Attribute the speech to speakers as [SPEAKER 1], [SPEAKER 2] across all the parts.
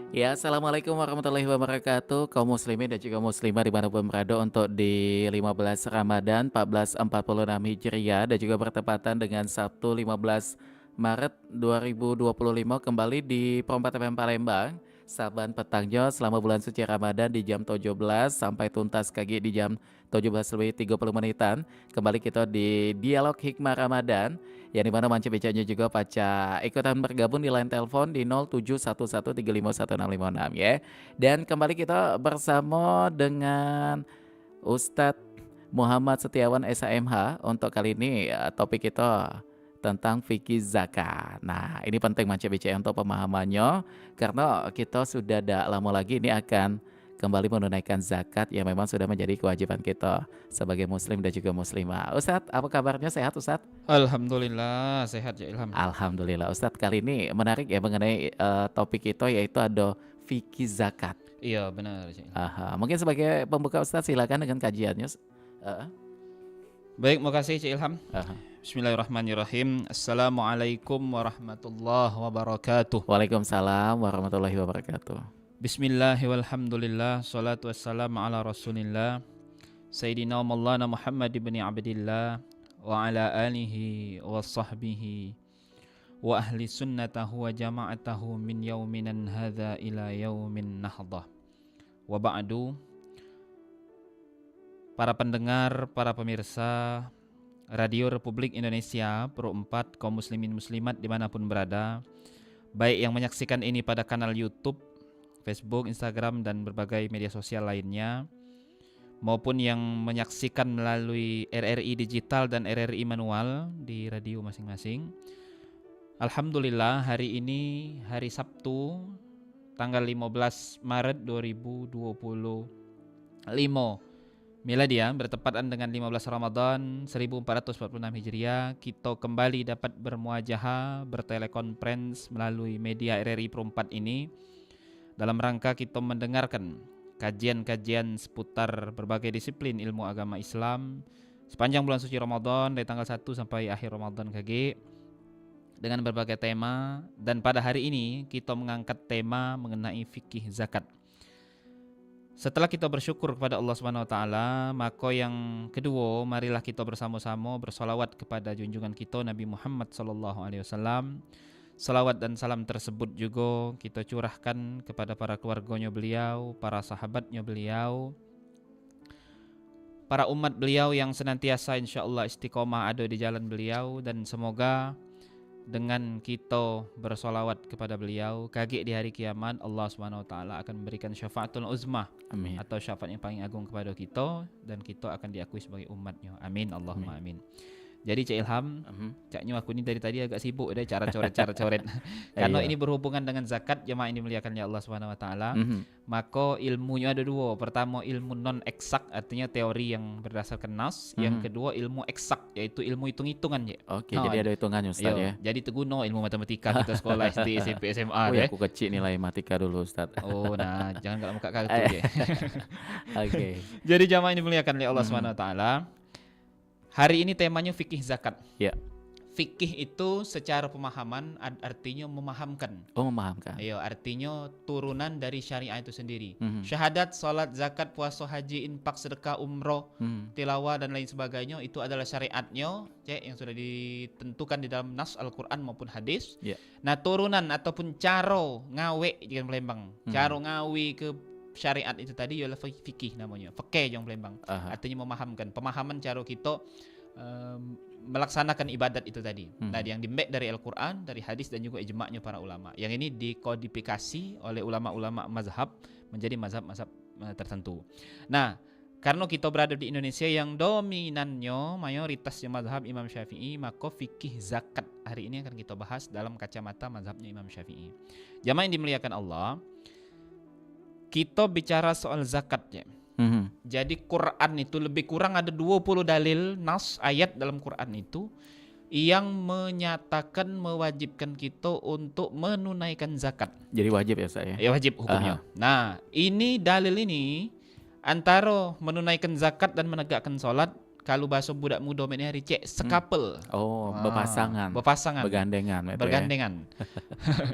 [SPEAKER 1] Ya, assalamualaikum warahmatullahi wabarakatuh, kaum muslimin dan juga muslimah dimanapun berada untuk di 15 Ramadan 1446 Hijriah dan juga bertepatan dengan Sabtu 15 Maret 2025 kembali di Perempat FM Palembang. Saban petangnya selama bulan suci Ramadan di jam 17 sampai tuntas kaki di jam 17 lebih 30 menitan. Kembali kita di Dialog Hikmah Ramadan yang dimana manca bicanya juga paca ikutan bergabung di line telepon di 0711351656 ya. Dan kembali kita bersama dengan Ustadz Muhammad Setiawan SAMH untuk kali ini topik kita tentang fikih zakat. Nah, ini penting manca bicara untuk pemahamannya karena kita sudah tidak lama lagi ini akan kembali menunaikan zakat yang memang sudah menjadi kewajiban kita sebagai muslim dan juga muslimah. Ustadz, apa kabarnya? Sehat Ustadz?
[SPEAKER 2] Alhamdulillah sehat ya Ilham.
[SPEAKER 1] Alhamdulillah Ustadz, kali ini menarik ya mengenai topik kita yaitu ada fikih zakat.
[SPEAKER 2] Iya benar Cik Ilham.
[SPEAKER 1] Aha, mungkin sebagai pembuka Ustadz silakan dengan kajiannya.
[SPEAKER 2] Baik, makasih Cik Ilham.
[SPEAKER 1] Aha.
[SPEAKER 2] Bismillahirrahmanirrahim. Assalamualaikum warahmatullahi wabarakatuh.
[SPEAKER 1] Waalaikumsalam warahmatullahi wabarakatuh.
[SPEAKER 2] Bismillahi walhamdulillah. Salatu wassalamu ala rasulillah Sayyidina Maulana Muhammad ibn Abdillah wa ala alihi wa sahbihi wa ahli sunnatahu wa jama'atahu min yauminan hadha ila yaumin nahdah. Wa ba'du. Para pendengar, para pemirsa Radio Republik Indonesia Pro 4, kaum muslimin muslimat dimanapun berada, baik yang menyaksikan ini pada kanal YouTube, Facebook, Instagram, dan berbagai media sosial lainnya, maupun yang menyaksikan melalui RRI digital dan RRI manual di radio masing-masing. Alhamdulillah, hari ini hari Sabtu tanggal 15 Maret 2025 Miladi ya, bertepatan dengan 15 Ramadan 1446 Hijriah, kita kembali dapat bermuajahah, bertelekonferensi melalui media RRI Pro 4 ini dalam rangka kita mendengarkan kajian-kajian seputar berbagai disiplin ilmu agama Islam sepanjang bulan suci Ramadan dari tanggal 1 sampai akhir Ramadan KG dengan berbagai tema, dan pada hari ini kita mengangkat tema mengenai fikih zakat. Setelah kita bersyukur kepada Allah Subhanahu wa taala, maka yang kedua, marilah kita bersama-sama bersolawat kepada junjungan kita Nabi Muhammad sallallahu alaihi wasallam. Salawat dan salam tersebut juga kita curahkan kepada para keluarganya beliau, para sahabatnya beliau, para umat beliau yang senantiasa insyaallah istiqomah ada di jalan beliau, dan semoga dengan kita bersolawat kepada beliau, kagik di hari kiamat Allah Subhanahu wa taala akan memberikan syafaatul uzmah.
[SPEAKER 1] Amin.
[SPEAKER 2] Atau syafaat yang paling agung kepada kita, dan kita akan diakui sebagai umatnya. Amin Allahumma amin. Jadi Cik Ilham, caknya aku ini dari tadi agak sibuk deh cara coret. Karena ini berhubungan dengan zakat, jemaah ini dimuliakan ya Allah Subhanahu wa taala. Maka ilmunya ada dua. Pertama ilmu non eksak, artinya teori yang berdasarkan nas. Yang kedua ilmu eksak, yaitu ilmu hitung-hitungan ya.
[SPEAKER 1] Oke, jadi ada hitungannya Ustaz ya.
[SPEAKER 2] Jadi teguna ilmu matematika kita sekolah SD, SMP, SMA
[SPEAKER 1] ya. Aku kecil nilai matematika dulu Ustaz.
[SPEAKER 2] Oh, nah jangan kalau muka kartu ya.
[SPEAKER 1] Oke.
[SPEAKER 2] Jadi jamaah ini dimuliakan oleh Allah Subhanahu wa taala. Hari ini temanya fikih zakat.
[SPEAKER 1] Ya.
[SPEAKER 2] Fikih itu secara pemahaman artinya memahamkan.
[SPEAKER 1] Oh, memahamkan.
[SPEAKER 2] Iya, artinya turunan dari syariat itu sendiri. Syahadat, salat, zakat, puasa, haji, infak, sedekah, umroh, tilawah dan lain sebagainya itu adalah syariatnya, yang sudah ditentukan di dalam nas Al-Qur'an maupun hadis.
[SPEAKER 1] Ya.
[SPEAKER 2] Nah, turunan ataupun caro ngawe jangan Palembang. Caro ngawe ke syariat itu tadi ialah fikih namanya. Fikih yang Palembang. Artinya memahamkan. Pemahaman cara kita melaksanakan ibadat itu tadi. Nah, yang dimek dari Al-Qur'an, dari hadis dan juga ijma'nya para ulama. Yang ini dikodifikasi oleh ulama-ulama mazhab menjadi mazhab-mazhab tertentu. Nah, karena kita berada di Indonesia yang dominannya mayoritasnya mazhab Imam Syafi'i, maka fikih zakat hari ini akan kita bahas dalam kacamata mazhabnya Imam Syafi'i. Jamaah yang dimuliakan Allah, kita bicara soal zakatnya. Jadi Quran itu lebih kurang ada 20 dalil nas ayat dalam Quran itu yang menyatakan mewajibkan kita untuk menunaikan zakat.
[SPEAKER 1] Jadi wajib ya saya?
[SPEAKER 2] Ya wajib hukumnya. Nah, ini dalil ini antara menunaikan zakat dan menegakkan solat, kalau bahasa budak muda ini hari cek sekapel.
[SPEAKER 1] Oh, berpasangan.
[SPEAKER 2] Berpasangan.
[SPEAKER 1] Bergandengan itu ya.
[SPEAKER 2] Bergandengan.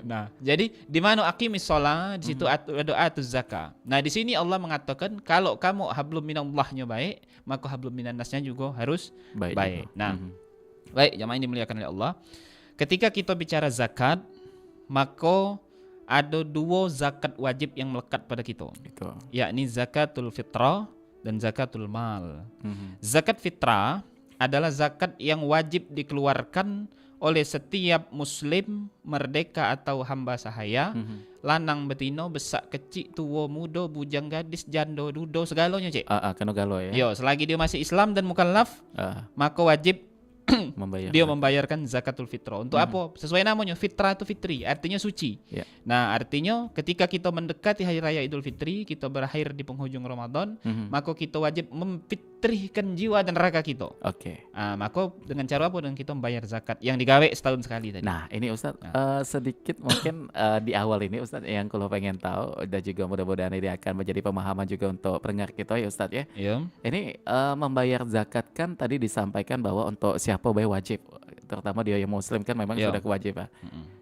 [SPEAKER 2] Nah, jadi di mana aqimis shalah, di situ ada atuz zakat. Nah, di sini Allah mengatakan kalau kamu hablum minallahnya baik, maka hablum minannasnya juga harus baik.
[SPEAKER 1] juga.
[SPEAKER 2] Nah, baik, jamaah ini dimuliakan oleh Allah. Ketika kita bicara zakat, maka ada 2 zakat wajib yang melekat pada kita,
[SPEAKER 1] Itu.
[SPEAKER 2] yakni zakatul fitrah dan zakatul mal. Zakat fitrah adalah zakat yang wajib dikeluarkan oleh setiap muslim, merdeka atau hamba sahaya, lanang betino, besak kecil, tua muda, bujang gadis, janda dudo, segalanya cek.
[SPEAKER 1] Kena galo ya.
[SPEAKER 2] Yo, selagi dia masih Islam dan mukallaf, maka wajib
[SPEAKER 1] Membayar.
[SPEAKER 2] dia membayarkan zakatul fitrah. Untuk apa? Sesuai namanya, fitrah itu fitri, artinya suci.
[SPEAKER 1] Ya.
[SPEAKER 2] Nah, artinya ketika kita mendekati hari raya Idul Fitri, kita berakhir di penghujung Ramadan, maka kita wajib memfitrihkan jiwa dan raga kita.
[SPEAKER 1] Oke.
[SPEAKER 2] Maka dengan cara apa? Dengan kita membayar zakat yang digawe setahun sekali tadi.
[SPEAKER 1] Nah, ini Ustadz sedikit mungkin di awal ini Ustadz yang kalau pengen tahu dan juga mudah-mudahan ini akan menjadi pemahaman juga untuk pendengar kita ya Ustadz ya.
[SPEAKER 2] Iya.
[SPEAKER 1] Ini membayar zakat kan tadi disampaikan bahwa untuk siapa baik wajib, terutama dia yang muslim kan memang
[SPEAKER 2] Iya.
[SPEAKER 1] sudah kewajiban.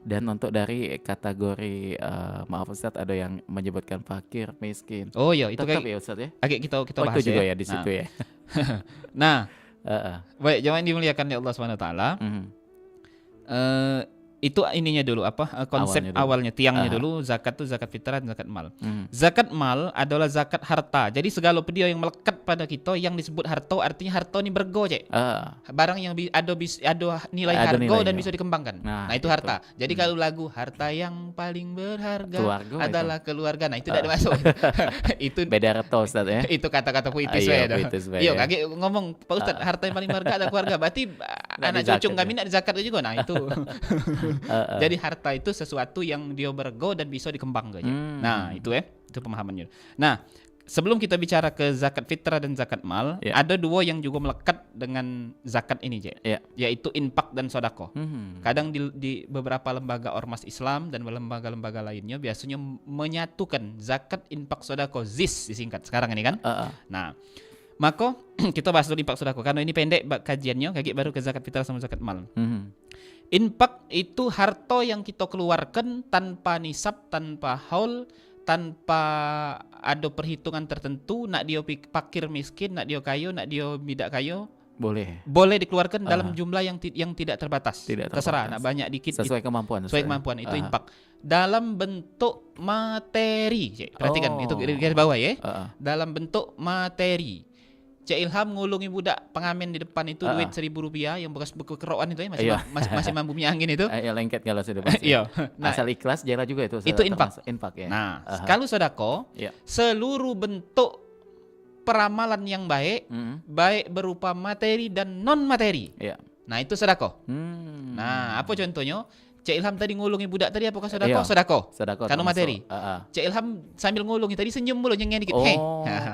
[SPEAKER 1] Dan untuk dari kategori maaf Ustadz ada yang menyebutkan fakir, miskin.
[SPEAKER 2] Oh iya, itu
[SPEAKER 1] Tetap
[SPEAKER 2] kayak
[SPEAKER 1] ya Ustadz ya.
[SPEAKER 2] agak kita
[SPEAKER 1] Oh
[SPEAKER 2] bahas
[SPEAKER 1] itu juga
[SPEAKER 2] ya.
[SPEAKER 1] ya di situ ya.
[SPEAKER 2] Nah,
[SPEAKER 1] Heeh.
[SPEAKER 2] baik, jamaah yang dimuliakan oleh Allah Subhanahu wa taala. Itu ininya dulu konsep awalnya tiangnya dulu, zakat itu zakat fitrah dan zakat mal. Zakat mal adalah zakat harta. Jadi segala pedia yang melekat pada kita yang disebut harta, artinya harta ini bergo cek. Barang yang ada nilai
[SPEAKER 1] Ada
[SPEAKER 2] harga
[SPEAKER 1] nilainya.
[SPEAKER 2] dan bisa dikembangkan.
[SPEAKER 1] Nah,
[SPEAKER 2] Nah, itu
[SPEAKER 1] itu.
[SPEAKER 2] harta. Jadi kalau lagu harta yang paling berharga
[SPEAKER 1] Keluarga
[SPEAKER 2] adalah keluarga. Nah, itu tidak masuk. Itu
[SPEAKER 1] Beda reto Ustadz ya.
[SPEAKER 2] itu kata-kata puitis
[SPEAKER 1] Iya,
[SPEAKER 2] ya.
[SPEAKER 1] puitis bae
[SPEAKER 2] Iya,
[SPEAKER 1] ya.
[SPEAKER 2] kaki ngomong Pak Ustadz, harta yang paling berharga adalah keluarga. Berarti anak
[SPEAKER 1] dizakat
[SPEAKER 2] cucu
[SPEAKER 1] ya.
[SPEAKER 2] kami nak zakat juga. Nah, itu. Jadi harta itu sesuatu yang dia bergo dan bisa dikembangkan. Nah, itu pemahamannya. Nah, sebelum kita bicara ke zakat fitrah dan zakat mal, ada 2 yang juga melekat dengan zakat ini, yaitu infak dan sodako. Kadang di beberapa lembaga ormas Islam dan lembaga-lembaga lainnya biasanya menyatukan zakat, infak, sodako, ZIS disingkat sekarang ini kan. Nah, maka kita bahas dulu infak sodako karena ini pendek kajiannya, kaki baru ke zakat fitrah sama zakat mal. Infak itu harta yang kita keluarkan tanpa nisab, tanpa haul, tanpa ada perhitungan tertentu, nak dia fakir miskin, nak dia kayo, nak dia tidak kayo, boleh dikeluarkan dalam jumlah yang tidak terbatas. Terserah, nak banyak dikit
[SPEAKER 1] sesuai kemampuan.
[SPEAKER 2] Sesuai kemampuan itu infak. Dalam bentuk materi. Perhatikan itu garis bawah ya. Dalam bentuk materi. Cik Ilham ngulungi budak pengamen di depan itu duit Rp1.000 yang bekas keroan itu ya masih mampu angin itu.
[SPEAKER 1] Lengket kalau sudah pasti.
[SPEAKER 2] Iya. Nah,
[SPEAKER 1] asal ikhlas jala juga itu.
[SPEAKER 2] Itu infak
[SPEAKER 1] ya.
[SPEAKER 2] Nah, kalau sodako, seluruh bentuk peramalan yang baik, baik berupa materi dan non materi. Nah, itu sodako. Nah, apa contohnya? Cik Ilham tadi ngulungi budak tadi apakah sodako? Sodako. Karena materi. Cik Ilham sambil ngulungi tadi senyum mulu nyengeh dikit.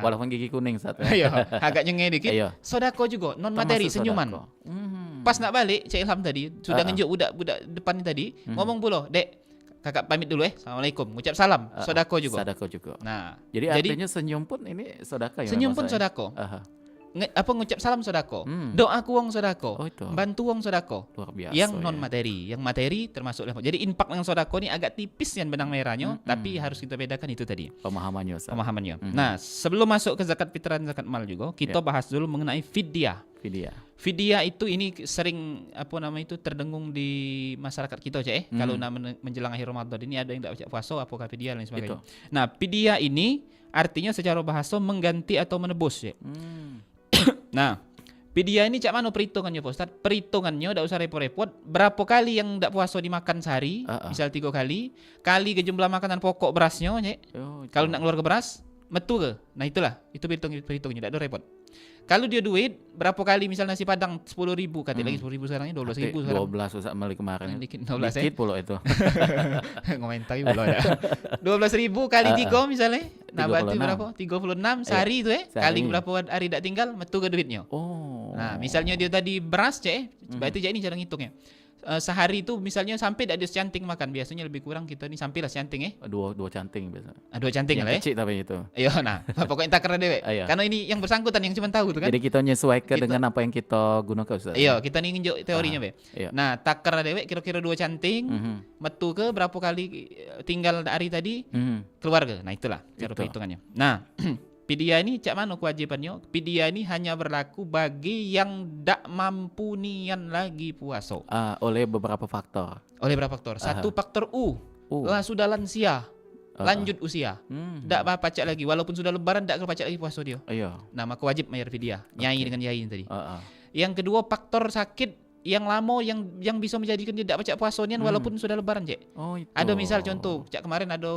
[SPEAKER 1] Walaupun gigi kuning satu.
[SPEAKER 2] Iya, agak nyengeh dikit. Sodako juga non materi, senyuman. Pas nak balik Cik Ilham tadi sudah ngenjuk budak depan tadi, ngomong pula, "Dek, kakak pamit dulu Assalamualaikum." Ngucap salam, sodako juga. Nah,
[SPEAKER 1] jadi artinya senyum pun ini sodako ya.
[SPEAKER 2] Senyum pun sodako. Ngucap salam sodako, doa wong sodako, bantu wong sodako.
[SPEAKER 1] Luar biasa.
[SPEAKER 2] Yang non materi, yang materi termasuk level. Jadi infak yang sodako ini agak tipis yang benang merahnya, tapi harus kita bedakan itu tadi.
[SPEAKER 1] Pemahamannya.
[SPEAKER 2] Nah, sebelum masuk ke zakat fitrah dan zakat mal juga, kita bahas dulu mengenai fidyah. Fidyah itu ini sering terdengung di masyarakat kita kalau menjelang akhir Ramadan ini ada yang tidak puasa, apakah fidyah dan sebagainya. Nah, fidyah ini artinya secara bahasa mengganti atau menebus Nah, fidyah ini cak mana perhitungannya Pak Ustaz? Perhitungannya tidak usah repot-repot. Berapa kali yang tidak puasa dimakan sehari? Misal 3 kali. Kali ke jumlah makanan pokok berasnya. Kalau nak keluar ke beras, metu ke? Nah itulah, itu perhitungnya, tidak ada repot. Kalau dia duit, berapa kali misal nasi padang 10.000, kata lagi 10.000 sekarang 12.000 sekarang.
[SPEAKER 1] 12 Ustaz Mali kemarin.
[SPEAKER 2] Dikit
[SPEAKER 1] pula itu.
[SPEAKER 2] Ngomentari pula ya. 12.000 kali 3 misalnya. Nah, berarti berapa? 36 sehari itu Kali berapa hari tidak tinggal, metu ke duitnya. Nah, misalnya dia tadi beras berarti ini cara ngitungnya. sehari itu misalnya sampai tidak dia canting makan, biasanya lebih kurang kita nih sampai lah canting
[SPEAKER 1] Dua canting biasa.
[SPEAKER 2] dua canting
[SPEAKER 1] Yang
[SPEAKER 2] lah
[SPEAKER 1] kecil tapi itu.
[SPEAKER 2] Iya, nah pokoknya takar dewe.
[SPEAKER 1] Iya.
[SPEAKER 2] Karena ini yang bersangkutan yang cuma tahu tuh kan.
[SPEAKER 1] Jadi kita menyesuaikan
[SPEAKER 2] Kita-
[SPEAKER 1] dengan apa yang kita gunakan Ustaz.
[SPEAKER 2] Iya, kita nih nginjok teorinya be.
[SPEAKER 1] Iya.
[SPEAKER 2] Nah, takar dewe kira-kira dua canting,
[SPEAKER 1] Mhm.
[SPEAKER 2] metu ke berapa kali tinggal hari tadi
[SPEAKER 1] Mhm.
[SPEAKER 2] keluarga. Nah, itulah cara
[SPEAKER 1] Itu.
[SPEAKER 2] perhitungannya. Nah, Pidia ini cak mana kewajibannya? Pidia ini hanya berlaku bagi yang tidak mampu nian lagi puasa.
[SPEAKER 1] Oleh beberapa faktor.
[SPEAKER 2] Oleh berapa faktor? Satu faktor lah sudah lansia, lanjut usia. Tidak apa pacak lagi, walaupun sudah lebaran tidak pacak lagi puasa dia.
[SPEAKER 1] Iya.
[SPEAKER 2] Nah, maka wajib bayar fidyah. Nyai dengan yai tadi.
[SPEAKER 1] Heeh.
[SPEAKER 2] Yang kedua faktor sakit yang lama yang bisa menjadikan dia tidak pacak puasa nian walaupun sudah lebaran, Cek.
[SPEAKER 1] Oh, itu.
[SPEAKER 2] Ada misal contoh, cak kemarin ada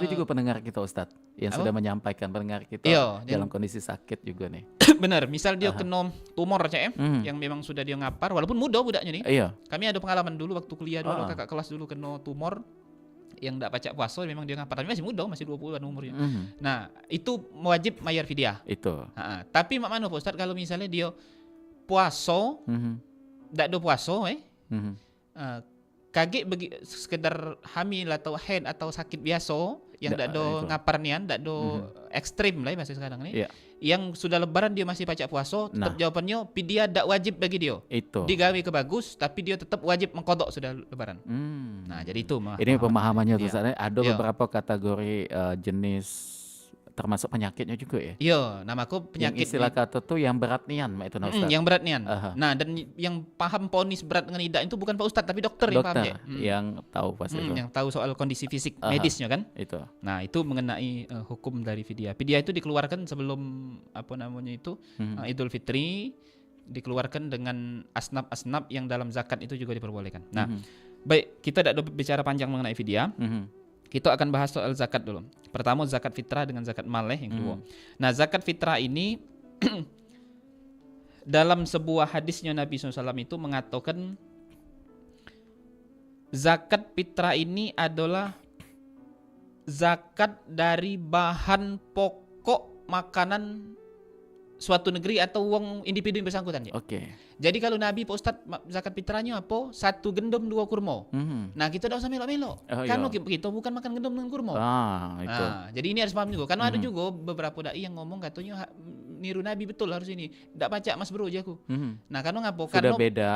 [SPEAKER 1] juga pendengar kita Ustadz yang
[SPEAKER 2] apa?
[SPEAKER 1] sudah menyampaikan pendengar kita
[SPEAKER 2] Iya,
[SPEAKER 1] dalam kondisi sakit juga nih.
[SPEAKER 2] benar, misal dia kena tumor Cek,
[SPEAKER 1] Mhm.
[SPEAKER 2] yang memang sudah dia ngapar walaupun muda budaknya nih.
[SPEAKER 1] Iya.
[SPEAKER 2] Kami ada pengalaman dulu waktu kuliah dulu, kakak kelas dulu kena tumor yang tidak pacak puasa, memang dia ngapar tapi masih muda, masih 20-an umurnya.
[SPEAKER 1] Mhm.
[SPEAKER 2] Nah, itu wajib bayar fidyah.
[SPEAKER 1] Itu.
[SPEAKER 2] Tapi mak mana Pak Ustaz kalau misalnya dia puasa,
[SPEAKER 1] Mhm.
[SPEAKER 2] tidak ada puasa
[SPEAKER 1] Mhm.
[SPEAKER 2] kaget sekedar hamil atau haid atau sakit biasa yang tidak ada
[SPEAKER 1] itu.
[SPEAKER 2] ngapar nian, tidak ada ekstrim lah bahasa sekarang nih.
[SPEAKER 1] Iya.
[SPEAKER 2] Yang sudah lebaran dia masih pacak puasa, tetap jawabannya fidyah tidak wajib bagi dia.
[SPEAKER 1] Itu.
[SPEAKER 2] Digawe ke bagus tapi dia tetap wajib mengkodok sudah lebaran. Nah, jadi itu
[SPEAKER 1] Ini pemahamannya tuh
[SPEAKER 2] Iya.
[SPEAKER 1] Ustadz. Ada
[SPEAKER 2] Iya.
[SPEAKER 1] beberapa kategori jenis termasuk penyakitnya juga ya.
[SPEAKER 2] Iya, namaku
[SPEAKER 1] Yang
[SPEAKER 2] penyakit
[SPEAKER 1] istilah kata tuh yang berat nian itu nah Ustadz.
[SPEAKER 2] yang berat nian.
[SPEAKER 1] Aha.
[SPEAKER 2] Nah, dan yang paham ponis berat dengan idak itu bukan Pak Ustadz tapi dokter yang paham
[SPEAKER 1] Dokter
[SPEAKER 2] ya.
[SPEAKER 1] yang tahu pas itu.
[SPEAKER 2] Yang tahu soal kondisi fisik
[SPEAKER 1] Aha.
[SPEAKER 2] medisnya kan.
[SPEAKER 1] Itu.
[SPEAKER 2] Nah, itu mengenai hukum dari fidyah. Fidyah itu dikeluarkan sebelum Idul Fitri, dikeluarkan dengan asnaf-asnaf yang dalam zakat itu juga diperbolehkan. Nah, baik, kita tidak bicara panjang mengenai fidyah. Kita akan bahas soal zakat dulu. Pertama zakat fitrah dengan zakat mal yang kedua. Nah, zakat fitrah ini dalam sebuah hadisnya Nabi SAW itu mengatakan zakat fitrah ini adalah zakat dari bahan pokok makanan suatu negeri atau uang individu yang bersangkutan.
[SPEAKER 1] Oke.
[SPEAKER 2] Jadi kalau Nabi Pak Ustadz zakat fitrahnya apa? 1 gendam 2 kurma. Nah, kita tidak usah melok-melok. Karena kita bukan makan gendam dengan kurma.
[SPEAKER 1] Itu.
[SPEAKER 2] Nah, jadi ini harus paham juga. Karena ada juga beberapa dai yang ngomong katanya niru Nabi betul harus ini. Tidak pacak Mas Bro jago. Nah, karena ngapa?
[SPEAKER 1] Sudah
[SPEAKER 2] Karena
[SPEAKER 1] beda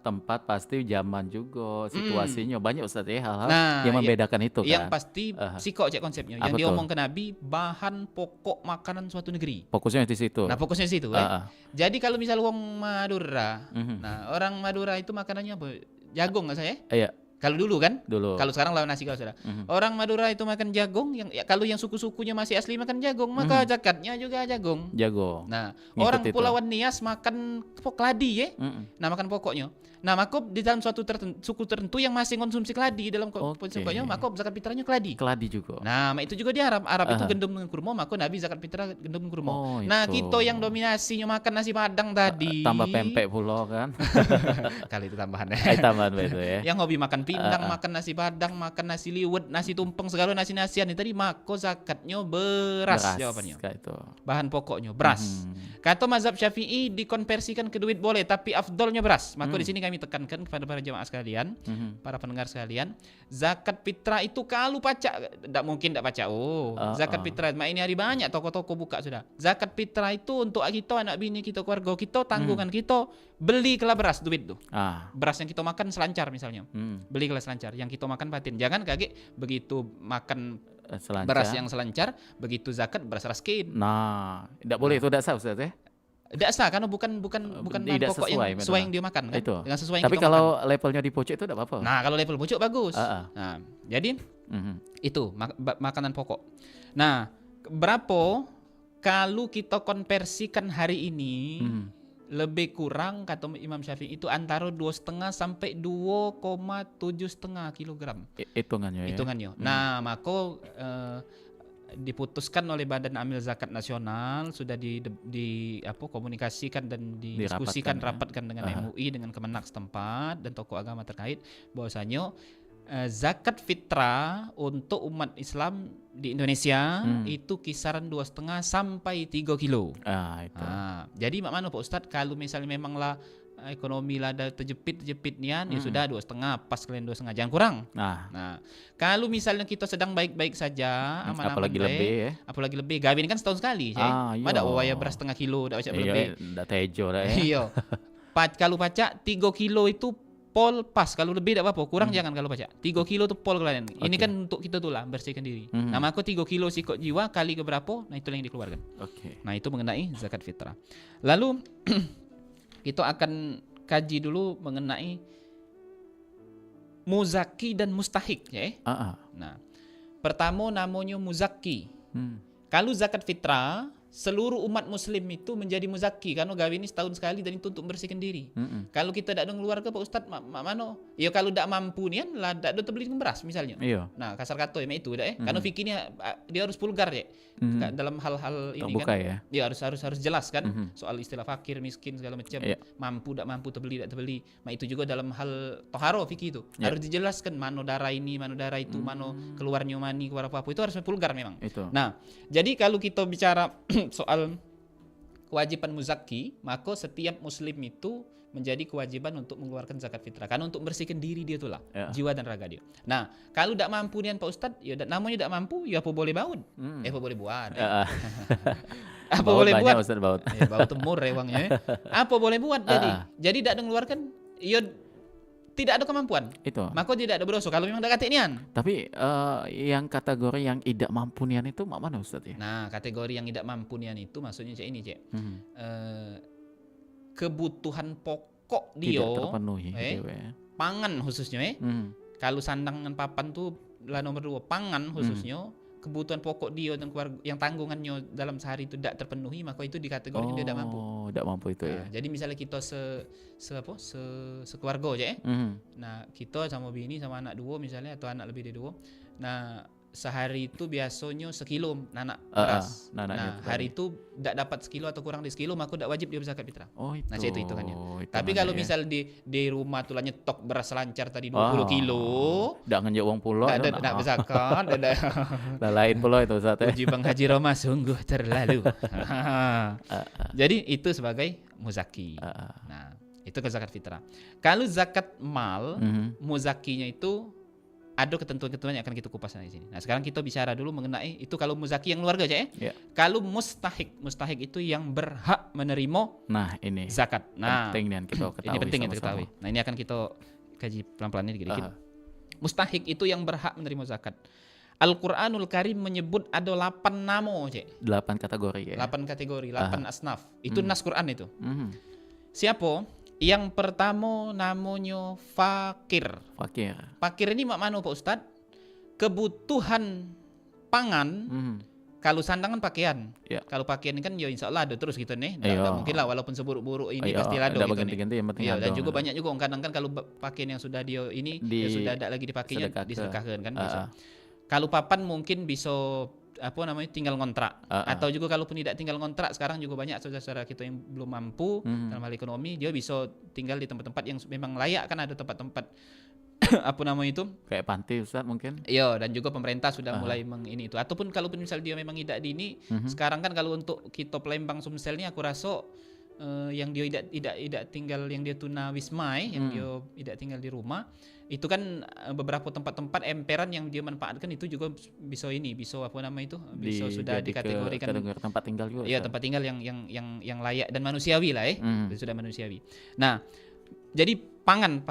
[SPEAKER 1] tempat pasti zaman juga situasinya banyak Ustadz ya hal-hal
[SPEAKER 2] Nah,
[SPEAKER 1] yang membedakan itu kan.
[SPEAKER 2] yang pasti psikok cek konsepnya.
[SPEAKER 1] Apa
[SPEAKER 2] Yang
[SPEAKER 1] tuh?
[SPEAKER 2] diomong ke Nabi bahan pokok makanan suatu negeri.
[SPEAKER 1] Fokusnya di situ.
[SPEAKER 2] Nah, fokusnya di situ. Jadi kalau misal wong Madura, nah orang Madura itu makanannya apa? Jagung nggak saya?
[SPEAKER 1] Iya,
[SPEAKER 2] Kalau dulu kan?
[SPEAKER 1] dulu.
[SPEAKER 2] Kalau sekarang lawan nasi kalau sudah. Orang Madura itu makan jagung, kalau yang suku-sukunya masih asli makan jagung, maka zakatnya juga jagung.
[SPEAKER 1] Jago.
[SPEAKER 2] Nah,
[SPEAKER 1] Ngikut
[SPEAKER 2] orang
[SPEAKER 1] itu.
[SPEAKER 2] Pulauan Nias makan keladi ya. Nah, makan pokoknya. Nah, maka di dalam suatu suku tertentu yang masih konsumsi keladi dalam pokoknya, maka zakat fitrahnya keladi.
[SPEAKER 1] Keladi juga.
[SPEAKER 2] Nah, itu juga di Arab. Arab itu gendum dengan kurma, maka Nabi zakat fitrah gendum dengan kurma.
[SPEAKER 1] Oh,
[SPEAKER 2] Nah,
[SPEAKER 1] itu.
[SPEAKER 2] kita yang dominasinya makan nasi Padang tadi.
[SPEAKER 1] Tambah pempek pulau kan.
[SPEAKER 2] Kali itu tambahannya.
[SPEAKER 1] Tambahan itu ya.
[SPEAKER 2] Yang hobi makan pindang, makan nasi Padang, makan nasi liwet, nasi tumpeng, segala nasi-nasian ini tadi maka zakatnya beras jawabannya.
[SPEAKER 1] Kayak itu.
[SPEAKER 2] Bahan pokoknya beras. Kata mazhab Syafi'i dikonversikan ke duit boleh, tapi afdolnya beras. Maka di sini kami tekankan kepada para jemaah sekalian, para pendengar sekalian, zakat fitrah itu kalau pacak, tidak mungkin tidak pacak. Zakat fitrah, ini hari banyak toko-toko buka sudah. Zakat fitrah itu untuk kita, anak bini kita, keluarga kita, tanggungan kita, belilah beras duit tuh. Beras yang kita makan selancar misalnya, belilah selancar. Yang kita makan patin. Jangan kaget begitu makan
[SPEAKER 1] Selancar.
[SPEAKER 2] beras yang selancar, begitu zakat beras raskin.
[SPEAKER 1] Nah, tidak boleh itu tidak sah Ustaz ya.
[SPEAKER 2] Tidak sah karena bukan bahan
[SPEAKER 1] Tidak
[SPEAKER 2] pokok
[SPEAKER 1] sesuai,
[SPEAKER 2] yang sesuai yang dia makan kan.
[SPEAKER 1] Itu.
[SPEAKER 2] Dengan sesuai yang
[SPEAKER 1] Tapi
[SPEAKER 2] kita
[SPEAKER 1] kalau
[SPEAKER 2] makan.
[SPEAKER 1] levelnya di pojok itu tidak apa-apa.
[SPEAKER 2] Nah, kalau level pucuk bagus. Nah, jadi itu makanan pokok. Nah, berapa kalau kita konversikan hari ini lebih kurang kata Imam Syafi'i itu antara 2,5 sampai 2,7,5 kilogram.
[SPEAKER 1] Hitungannya ya.
[SPEAKER 2] Hitungannya. Nah, maka diputuskan oleh Badan Amil Zakat Nasional, sudah komunikasikan dan didiskusikan rapatkan dengan MUI, dengan Kemenak setempat dan tokoh agama terkait bahwasanya zakat fitrah untuk umat Islam di Indonesia itu kisaran 2,5 sampai 3 kilo.
[SPEAKER 1] Itu.
[SPEAKER 2] Jadi mana Pak Ustadz kalau misalnya memanglah ekonomi lada terjepit nian, ya sudah 2,5, pas kalian 2,5, jangan kurang. Nah, kalau misalnya kita sedang baik-baik saja, aman-aman
[SPEAKER 1] apalagi
[SPEAKER 2] baik,
[SPEAKER 1] lebih ya.
[SPEAKER 2] apalagi lebih, gawe ini kan setahun sekali, cek. Ada waya beras setengah kilo, dak pacak berlebih.
[SPEAKER 1] Ndak tejo dah ya.
[SPEAKER 2] Iya. Kalau pacak 3 kilo itu pol pas, kalau lebih tidak apa-apa, kurang jangan kalau pacak. 3 kilo tuh pol kalian. Ini kan untuk kita tuh lah bersihkan diri. Nah, maka 3 kilo sikot jiwa kali ke berapa, nah itu yang dikeluarkan. Nah, itu mengenai zakat fitrah. Lalu kita akan kaji dulu mengenai muzaki dan mustahik ya. Nah, pertama namanya muzaki. Kalau zakat fitrah, seluruh umat muslim itu menjadi muzaki karena gawe ini setahun sekali dan itu untuk membersihkan diri. Kalau kita tidak ada keluarga Pak Ustadz, mano? Ya kalau tidak mampu nih lah tidak ada terbeli beras misalnya. Nah, kasar kata ya itu dah karena fikirnya dia harus vulgar ya. Dalam hal-hal ini kan. Ya harus jelas kan soal istilah fakir, miskin segala macam. Mampu tidak mampu, terbeli tidak terbeli. Nah, itu juga dalam hal toharo fikih itu. Harus dijelaskan mano darah ini, mano darah itu, mano keluarnya mani, keluar apa-apa itu harus vulgar memang. Nah, jadi kalau kita bicara soal kewajiban muzaki, maka setiap muslim itu menjadi kewajiban untuk mengeluarkan zakat fitrah karena untuk membersihkan diri dia itulah, jiwa dan raga dia. Nah, kalau tidak mampu nian Pak Ustadz, ya namanya tidak mampu, ya apa boleh baut? Apa boleh buat? Apa boleh buat?
[SPEAKER 1] Ustadz, baut.
[SPEAKER 2] Baut temur rewangnya. Apa boleh buat jadi tidak mengeluarkan, ya tidak ada kemampuan. Maka tidak ada berdosa kalau memang tidak kate nian.
[SPEAKER 1] Tapi yang kategori yang tidak mampu nian itu mana Ustadz ya?
[SPEAKER 2] Nah, kategori yang tidak mampu nian itu maksudnya cek ini cek. Kebutuhan pokok dia
[SPEAKER 1] tidak terpenuhi
[SPEAKER 2] pangan khususnya kalau sandang dan papan tuh lah nomor 2, pangan khususnya kebutuhan pokok dia dan keluarga yang tanggungannya dalam sehari itu tidak terpenuhi, maka itu dikategorikan dia tidak mampu.
[SPEAKER 1] Tidak mampu itu ya.
[SPEAKER 2] Jadi misalnya kita sekeluarga aja ya. Nah, kita sama bini sama anak 2 misalnya atau anak lebih dari 2. Nah, sehari itu biasanya sekilo nanak beras. Nah, hari itu tidak dapat sekilo atau kurang dari sekilo, maka tidak wajib dia berzakat fitrah. Nah, itu hitungannya. Tapi kalau misal di rumah tuh nyetok beras lancar tadi 20 kilo,
[SPEAKER 1] tidak ngenjak uang pulau,
[SPEAKER 2] tidak berzakat,
[SPEAKER 1] lain pulau itu Ustaz.
[SPEAKER 2] Puji Bang Haji Roma sungguh terlalu. Jadi itu sebagai muzaki. Nah, itu ke zakat fitrah. Kalau zakat mal, muzakinya itu ada ketentuan-ketentuan yang akan kita kupas di sini. Nah, sekarang kita bicara dulu mengenai itu kalau muzaki yang keluarga aja ya. Kalau mustahik itu yang berhak menerima
[SPEAKER 1] ini
[SPEAKER 2] zakat. Nah,
[SPEAKER 1] penting yang kita ketahui.
[SPEAKER 2] Ini penting yang kita ketahui. Nah, ini akan kita kaji pelan-pelan dikit-dikit. Mustahik itu yang berhak menerima zakat. Al-Qur'anul Karim menyebut ada 8 nama, Cek.
[SPEAKER 1] 8 kategori ya.
[SPEAKER 2] 8 kategori, 8 asnaf. Itu nas Quran itu. Siapa? Yang pertama namanya fakir. Fakir ini mana Pak Ustadz? Kebutuhan pangan. Kalau sandangan pakaian. Kalau pakaian ini kan ya insya Allah ada terus gitu nih. Tidak mungkin lah walaupun seburuk-buruk ini pasti ada gitu nih. Dan juga banyak juga kadang kan kalau pakaian yang sudah dia ini ya sudah tidak lagi dipakainya disedekahkan kan bisa. Kalau papan mungkin bisa tinggal ngontrak atau juga kalaupun tidak tinggal ngontrak, sekarang juga banyak saudara-saudara kita yang belum mampu dalam hal ekonomi, dia bisa tinggal di tempat-tempat yang memang layak, kan ada tempat-tempat kayak
[SPEAKER 1] panti Ustaz mungkin.
[SPEAKER 2] Iya, dan juga pemerintah sudah mulai ini itu. Ataupun kalaupun misal dia memang tidak di ini, sekarang kan kalau untuk kita Palembang Sumsel ini aku rasa yang dia tidak tinggal, yang dia tunawisma yang dia tidak tinggal di rumah, itu kan beberapa tempat-tempat emperan yang dia manfaatkan itu juga bisa sudah dikategorikan
[SPEAKER 1] tempat tinggal juga.
[SPEAKER 2] Iya, tempat tinggal yang layak dan manusiawi lah sudah manusiawi. Nah, jadi pangan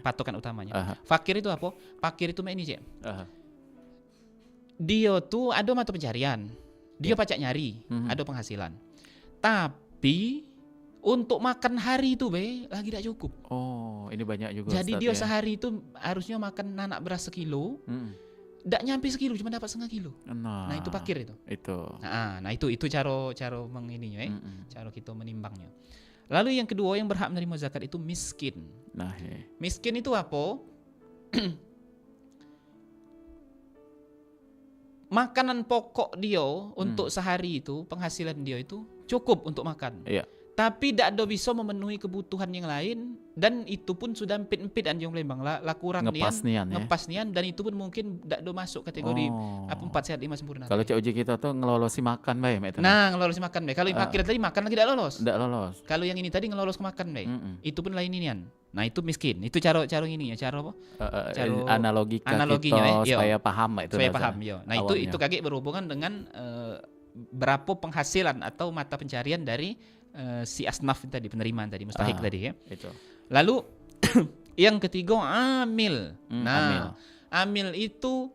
[SPEAKER 2] patokan utamanya. Fakir itu apa? Fakir itu ini sih. Dia tuh ada mata pencarian. Dia pacak nyari, ada penghasilan. Tapi untuk makan hari itu lagi tidak cukup.
[SPEAKER 1] Ini banyak juga.
[SPEAKER 2] Jadi dia sehari itu harusnya makan nanak beras sekilo. Tidak nyampe sekilo, cuma dapat setengah kilo. Nah, itu fakir itu. Nah, itu cara mengininya cara kita menimbangnya. Lalu yang kedua yang berhak menerima zakat itu miskin. Miskin itu apa? Makanan pokok dia untuk sehari itu, penghasilan dia itu cukup untuk makan. Tapi tidak ada bisa memenuhi kebutuhan yang lain dan itu pun sudah empit-empit anjing Palembang lah kurang
[SPEAKER 1] Ngepas nian ya.
[SPEAKER 2] ngepas nian, dan itu pun mungkin tidak do masuk kategori apa
[SPEAKER 1] Oh.
[SPEAKER 2] 4 sehat 5 sempurna.
[SPEAKER 1] Kalau cek uji kita tuh ngelolosi makan bae itu.
[SPEAKER 2] Nah, ngelolos makan deh. Kalau yang
[SPEAKER 1] Ah.
[SPEAKER 2] akhir tadi makan lagi tidak lolos.
[SPEAKER 1] Nggak lolos.
[SPEAKER 2] Kalau yang ini tadi ngelolos ke makan deh.
[SPEAKER 1] Mm-mm.
[SPEAKER 2] Itu pun lain inian. Nah, itu miskin. Itu cara ini ya, cara apa? Cara
[SPEAKER 1] Analoginya
[SPEAKER 2] analoginya,
[SPEAKER 1] kita
[SPEAKER 2] iya.
[SPEAKER 1] supaya paham itu.
[SPEAKER 2] Supaya
[SPEAKER 1] dasarnya.
[SPEAKER 2] paham, yo. Nah,
[SPEAKER 1] Awalnya.
[SPEAKER 2] itu kaget berhubungan dengan berapa penghasilan atau mata pencarian dari si asnaf tadi, penerimaan tadi, mustahik tadi ya.
[SPEAKER 1] Itu.
[SPEAKER 2] Lalu yang ketiga amil.
[SPEAKER 1] Amil.
[SPEAKER 2] Amil itu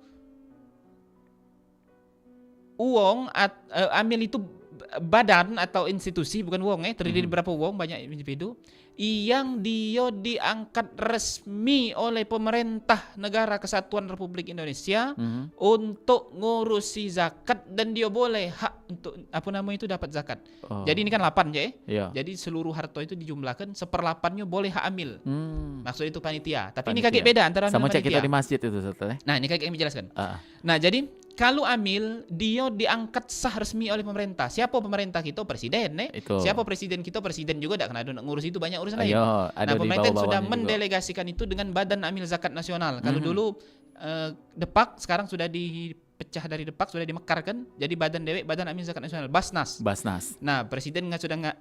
[SPEAKER 2] amil itu badan atau institusi, bukan wong terdiri dari berapa wong, banyak individu yang dia diangkat resmi oleh pemerintah negara kesatuan Republik Indonesia untuk ngurusi zakat, dan dia boleh hak untuk apa namanya itu dapat zakat.
[SPEAKER 1] Oh.
[SPEAKER 2] Jadi ini kan 8 ya.
[SPEAKER 1] Iya.
[SPEAKER 2] Jadi seluruh harta itu dijumlahkan 1/8-nya boleh hak amil. Maksudnya itu panitia. Tapi ini
[SPEAKER 1] Panitia.
[SPEAKER 2] kaget beda antara amil
[SPEAKER 1] Sama cek kita
[SPEAKER 2] panitia.
[SPEAKER 1] di masjid itu setelah.
[SPEAKER 2] Nah, ini kayak yang menjelaskan.
[SPEAKER 1] Ah.
[SPEAKER 2] Nah, jadi kalau amil dia diangkat sah resmi oleh pemerintah. Siapa pemerintah kita? Presiden
[SPEAKER 1] Itu.
[SPEAKER 2] Siapa presiden kita? Presiden juga tidak kena ngurus itu, banyak urusan lain.
[SPEAKER 1] Ayo, ada
[SPEAKER 2] Nah,
[SPEAKER 1] di
[SPEAKER 2] pemerintah sudah
[SPEAKER 1] bawah-bawahnya juga.
[SPEAKER 2] mendelegasikan itu dengan Badan Amil Zakat Nasional. Kalau dulu Depak, sekarang sudah dipecah dari Depak, sudah dimekarkan jadi badan dewek, Badan Amil Zakat Nasional, Basnas.
[SPEAKER 1] Basnas.
[SPEAKER 2] Nah, presiden sudah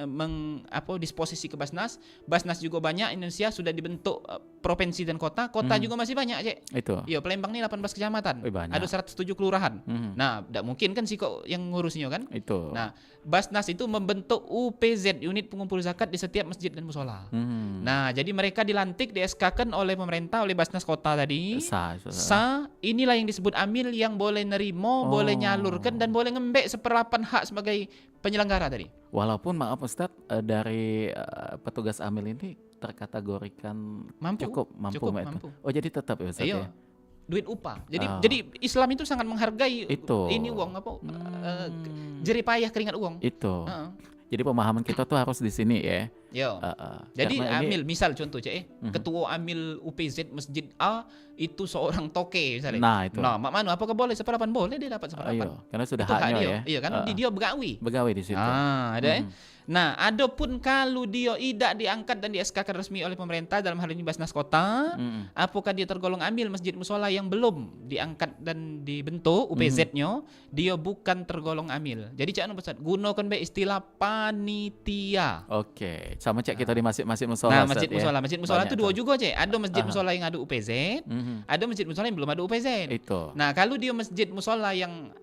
[SPEAKER 2] disposisi ke Basnas. Basnas juga banyak, Indonesia sudah dibentuk provinsi dan kota. Kota juga masih banyak, Cek.
[SPEAKER 1] Itu.
[SPEAKER 2] Iya, Palembang ini 18 kecamatan.
[SPEAKER 1] Wih, banyak.
[SPEAKER 2] Ada 107 kelurahan. Nah, tidak mungkin kan sih kok yang ngurusnya kan?
[SPEAKER 1] Itu.
[SPEAKER 2] Nah, Basnas itu membentuk UPZ, unit pengumpul zakat di setiap masjid dan musola. Nah, jadi mereka dilantik, di-SK-kan oleh pemerintah, oleh Basnas kota tadi. Inilah yang disebut amil, yang boleh nerimo, boleh nyalurkan, dan boleh ngembek 1/8 hak sebagai penyelenggara tadi.
[SPEAKER 1] Walaupun maaf Ustadz, dari petugas amil ini terkategorikan
[SPEAKER 2] Mampu.
[SPEAKER 1] cukup mampu.
[SPEAKER 2] Mampu.
[SPEAKER 1] Oh, jadi tetap ya Ustadz ya?
[SPEAKER 2] Duit upah. Jadi Islam itu sangat menghargai
[SPEAKER 1] Itu.
[SPEAKER 2] ini uang jerih payah keringat uang.
[SPEAKER 1] Itu. Jadi pemahaman kita tuh harus di sini ya.
[SPEAKER 2] Yo. Jadi
[SPEAKER 1] Karena ini-
[SPEAKER 2] amil, misal contoh ketua amil UPZ Masjid A itu seorang toke misalnya.
[SPEAKER 1] Nah, itu.
[SPEAKER 2] Nah, mak manu apakah boleh 1/8? Boleh, dia dapat 1/8.
[SPEAKER 1] Ayo, karena sudah
[SPEAKER 2] Itu hak
[SPEAKER 1] haknya
[SPEAKER 2] dia.
[SPEAKER 1] ya.
[SPEAKER 2] Iya kan, dia begawi.
[SPEAKER 1] Begawe di situ.
[SPEAKER 2] Ada Nah, adapun kalau dia tidak diangkat dan di-SK-kan resmi oleh pemerintah, dalam hal ini Basnas Kota, apakah dia tergolong amil masjid musola yang belum diangkat dan dibentuk UPZ-nya, dia bukan tergolong amil. Jadi cak Ustaz, gunakan istilah panitia.
[SPEAKER 1] Oke, sama cek kita di masjid-masjid musola.
[SPEAKER 2] Nah, masjid
[SPEAKER 1] Ustadz, ya.
[SPEAKER 2] musola, masjid musola itu
[SPEAKER 1] Banyak
[SPEAKER 2] dua
[SPEAKER 1] tuh.
[SPEAKER 2] juga, Cek. Ada masjid musola yang ada UPZ, ada masjid musola yang belum ada UPZ.
[SPEAKER 1] Itu.
[SPEAKER 2] Nah, kalau dia masjid musola yang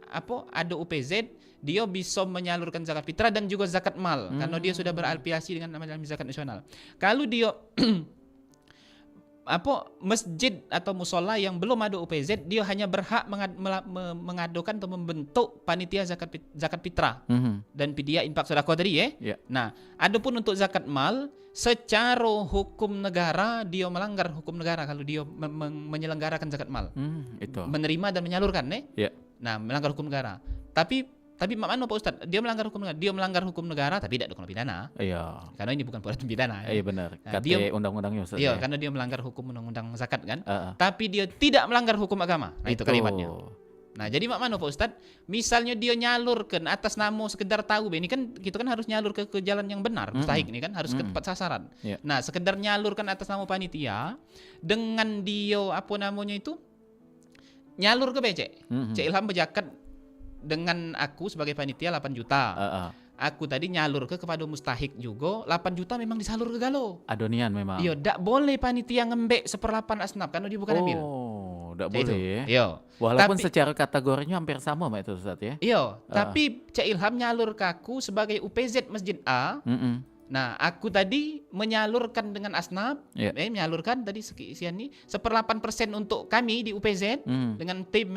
[SPEAKER 2] ada UPZ, dia bisa menyalurkan zakat fitrah dan juga zakat mal karena dia sudah berafiliasi dengan namanya zakat nasional. Kalau dia masjid atau musola yang belum ada UPZ, dia hanya berhak mengadukan atau membentuk panitia zakat fitrah dan fidyah infak sedekah tadi ya.
[SPEAKER 1] Ya.
[SPEAKER 2] Nah, adapun untuk zakat mal, secara hukum negara dia melanggar hukum negara kalau dia menyelenggarakan zakat mal.
[SPEAKER 1] Itu.
[SPEAKER 2] Menerima dan menyalurkan
[SPEAKER 1] Ya.
[SPEAKER 2] Nah, melanggar hukum negara. Tapi mana Pak Ustadz? Dia melanggar hukum negara. Dia melanggar hukum negara tapi tidak kena pidana.
[SPEAKER 1] Iya.
[SPEAKER 2] Karena ini bukan perbuatan pidana.
[SPEAKER 1] Iya benar.
[SPEAKER 2] Nah,
[SPEAKER 1] Kata
[SPEAKER 2] dia-
[SPEAKER 1] undang-undangnya Ustadz.
[SPEAKER 2] Iya,
[SPEAKER 1] ya.
[SPEAKER 2] karena dia melanggar hukum undang-undang zakat kan.
[SPEAKER 1] Heeh.
[SPEAKER 2] Tapi dia tidak melanggar hukum agama. Nah, itu kalimatnya. Nah, jadi mak mana Pak Ustadz? Misalnya dia nyalurkan atas nama sekedar tahu, ini kan kita kan harus nyalur ke jalan yang benar, mustahik ini kan harus ke tempat sasaran.
[SPEAKER 1] Iya.
[SPEAKER 2] Nah, sekedar nyalurkan atas nama panitia dengan dia nyalur ke BC. Cek Ilham berzakat dengan aku sebagai panitia 8 juta. Aku tadi nyalur kepada mustahik juga 8 juta memang disalur ke Galo.
[SPEAKER 1] Adonian memang.
[SPEAKER 2] Iya, ndak boleh panitia ngembek 1/8 asnaf karena dia bukan amil.
[SPEAKER 1] Oh, enggak
[SPEAKER 2] Cek itu.
[SPEAKER 1] boleh ya.
[SPEAKER 2] Iya.
[SPEAKER 1] Walaupun
[SPEAKER 2] Tapi-
[SPEAKER 1] secara kategorinya hampir sama Mbak itu Ustadz ya.
[SPEAKER 2] Iya, tapi Cak Ilham nyalur ke aku sebagai UPZ Masjid A. Nah, aku tadi menyalurkan dengan asnaf,
[SPEAKER 1] Iya.
[SPEAKER 2] menyalurkan tadi sekian nih 1/8% untuk kami di UPZ dengan tim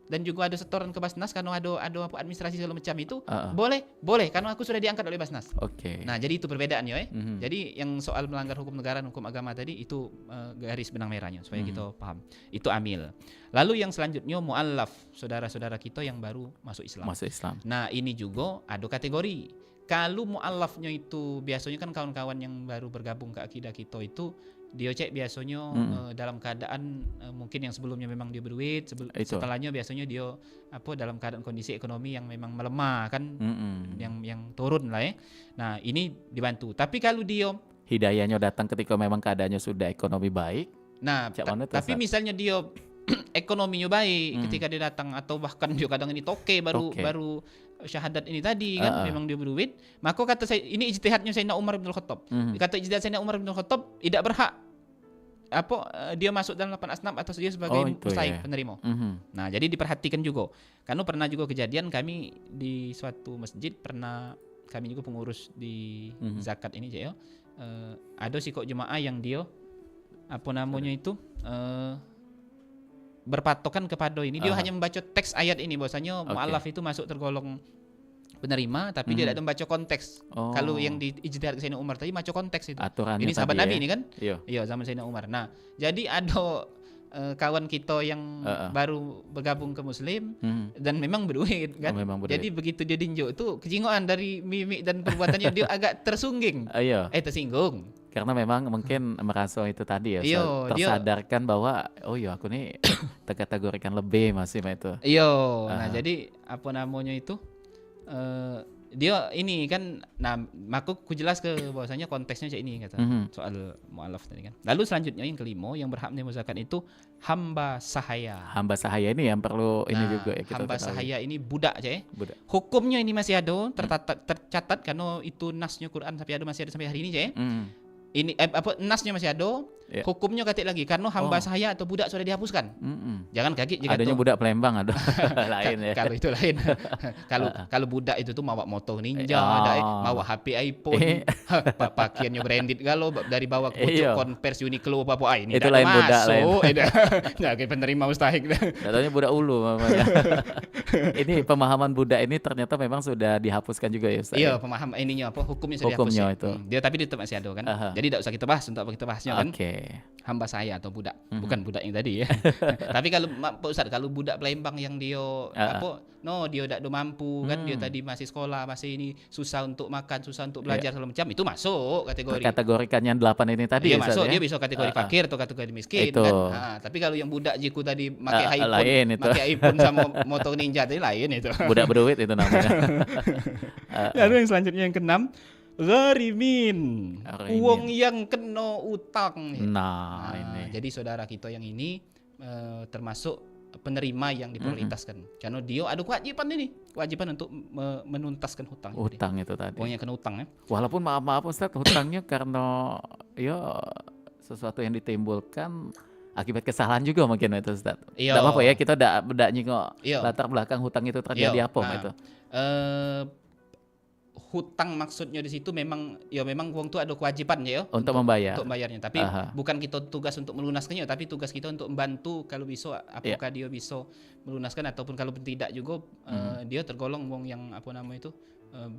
[SPEAKER 2] dan juga ada setoran ke Basnas karena ada apa administrasi segala macam itu. Boleh karena aku sudah diangkat oleh Basnas.
[SPEAKER 1] Oke.
[SPEAKER 2] Nah, jadi itu perbedaannya ya. Jadi yang soal melanggar hukum negara dan hukum agama tadi itu garis benang merahnya supaya kita paham. Itu amil. Lalu yang selanjutnya mu'allaf, saudara-saudara kita yang baru masuk Islam.
[SPEAKER 1] Masuk Islam.
[SPEAKER 2] Nah, ini juga ada kategori. Kalau mu'allafnya itu biasanya kan kawan-kawan yang baru bergabung ke akidah kita itu dia cek biasanya dalam keadaan mungkin yang sebelumnya memang dia berduit, setelahnya biasanya dia dalam keadaan kondisi ekonomi yang memang melemah kan, yang turun lah ya. Nah, ini dibantu. Tapi kalau dia
[SPEAKER 1] hidayahnya datang ketika memang keadaannya sudah ekonomi baik.
[SPEAKER 2] Nah,
[SPEAKER 1] Cak mana tuh,
[SPEAKER 2] tapi
[SPEAKER 1] Ustaz?
[SPEAKER 2] misalnya dia ekonominya baik ketika dia datang, atau bahkan dia kadang ini toke baru
[SPEAKER 1] Toke.
[SPEAKER 2] baru syahadat ini tadi kan, memang dia berduit, maka kata saya ini ijtihadnya Sayyidina Umar bin Khattab. Kata ijtihad Sayyidina Umar bin Khattab tidak berhak dia masuk dalam 8 asnaf atau dia sebagai
[SPEAKER 1] itu
[SPEAKER 2] mustahik
[SPEAKER 1] ya.
[SPEAKER 2] penerima. Nah, jadi diperhatikan juga. Karena pernah juga kejadian kami di suatu masjid, pernah kami juga pengurus di zakat ini Cek, ya. Ada sih kok jemaah yang dia apa namanya itu berpatokan kepada ini, dia hanya membaca teks ayat ini bahwasanya mu'allaf itu masuk tergolong penerima, tapi dia tidak membaca konteks. Kalau yang di ijtihad Sayyidina Umar tadi baca konteks itu.
[SPEAKER 1] Aturannya
[SPEAKER 2] ini sahabat
[SPEAKER 1] tadi
[SPEAKER 2] Nabi
[SPEAKER 1] ya.
[SPEAKER 2] ini kan?
[SPEAKER 1] Iya.
[SPEAKER 2] Iya, zaman Sayyidina Umar. Nah, jadi ada kawan kita yang baru bergabung ke Muslim dan memang berduit kan.
[SPEAKER 1] Memang berduit.
[SPEAKER 2] Jadi begitu dia dinjuk itu kejingoan dari mimik dan perbuatannya, dia agak tersungging.
[SPEAKER 1] Iya.
[SPEAKER 2] Tersinggung.
[SPEAKER 1] Karena memang mungkin merasa itu tadi ya,
[SPEAKER 2] Iya,
[SPEAKER 1] tersadarkan bahwa oh iya aku nih terkategorikan lebih masih itu.
[SPEAKER 2] Iya. Nah, jadi apa namanya itu dia ini kan, nah maka ku jelas ke bahwasanya konteksnya kayak ini kata soal mu'alaf tadi kan. Lalu selanjutnya yang kelima yang berhak menerima zakat itu hamba sahaya.
[SPEAKER 1] Hamba sahaya ini yang perlu ini juga ya kita
[SPEAKER 2] hamba
[SPEAKER 1] ketahui.
[SPEAKER 2] sahaya ini budak aja ya.
[SPEAKER 1] Budak.
[SPEAKER 2] Hukumnya ini masih ada tercatat karena itu nasnya Quran masih ada sampai hari ini aja ya. Ini nasnya masih ada, hukumnya katik lagi karena hamba sahaya atau budak sudah dihapuskan. Jangan kaget jika
[SPEAKER 1] adanya budak Palembang ada lain ya.
[SPEAKER 2] Kalau itu lain. Kalau budak itu tuh mawa motor ninja, mawa HP iPhone, pakaiannya branded kalau dari bawah ke pucuk Converse Uniqlo apa ini
[SPEAKER 1] itu lain budak lain.
[SPEAKER 2] Nah, kayak penerima mustahik.
[SPEAKER 1] Katanya budak ulu mamanya. Ini pemahaman budak ini ternyata memang sudah dihapuskan juga ya Ustaz.
[SPEAKER 2] Iya, pemahaman ininya hukumnya sudah dihapus.
[SPEAKER 1] Hukumnya itu.
[SPEAKER 2] Dia tapi tetap masih ada kan. Jadi tidak usah kita bahas, untuk apa kita bahasnya kan. Hamba saya atau budak, bukan budak yang tadi ya. Tapi kalau Pak Ustaz, kalau budak Palembang yang dia dia tidak mampu kan, dia tadi masih sekolah, masih ini susah untuk makan, susah untuk belajar segala macam, itu masuk kategori.
[SPEAKER 1] Kategorikan yang 8 ini tadi
[SPEAKER 2] dia
[SPEAKER 1] ya,
[SPEAKER 2] masuk,
[SPEAKER 1] ya?
[SPEAKER 2] Dia bisa kategori fakir atau kategori miskin
[SPEAKER 1] itu.
[SPEAKER 2] kan. Tapi kalau yang budak jiku tadi pakai iPhone sama motor ninja tadi lain itu.
[SPEAKER 1] Budak berduit itu namanya.
[SPEAKER 2] Lalu yang selanjutnya yang keenam, gharimin, uang yang kena utang.
[SPEAKER 1] Nah, ini.
[SPEAKER 2] Jadi saudara kita yang ini termasuk penerima yang diprioritaskan, karena dia ada kewajiban untuk menuntaskan hutang.
[SPEAKER 1] Utang itu tadi.
[SPEAKER 2] Uang yang kena utang ya.
[SPEAKER 1] Walaupun maaf Ustaz, hutangnya karena sesuatu yang ditimbulkan akibat kesalahan juga mungkin itu Ustaz. Tidak apa-apa ya, kita tidak nyingok latar belakang hutang itu terjadi apa itu. Hutang maksudnya di situ memang uang itu ada kewajiban ya untuk membayar.
[SPEAKER 2] Untuk membayarnya, tapi bukan kita tugas untuk melunaskannya, tapi tugas kita untuk membantu kalau bisa, apakah dia bisa melunaskan ataupun kalau tidak juga dia tergolong uang yang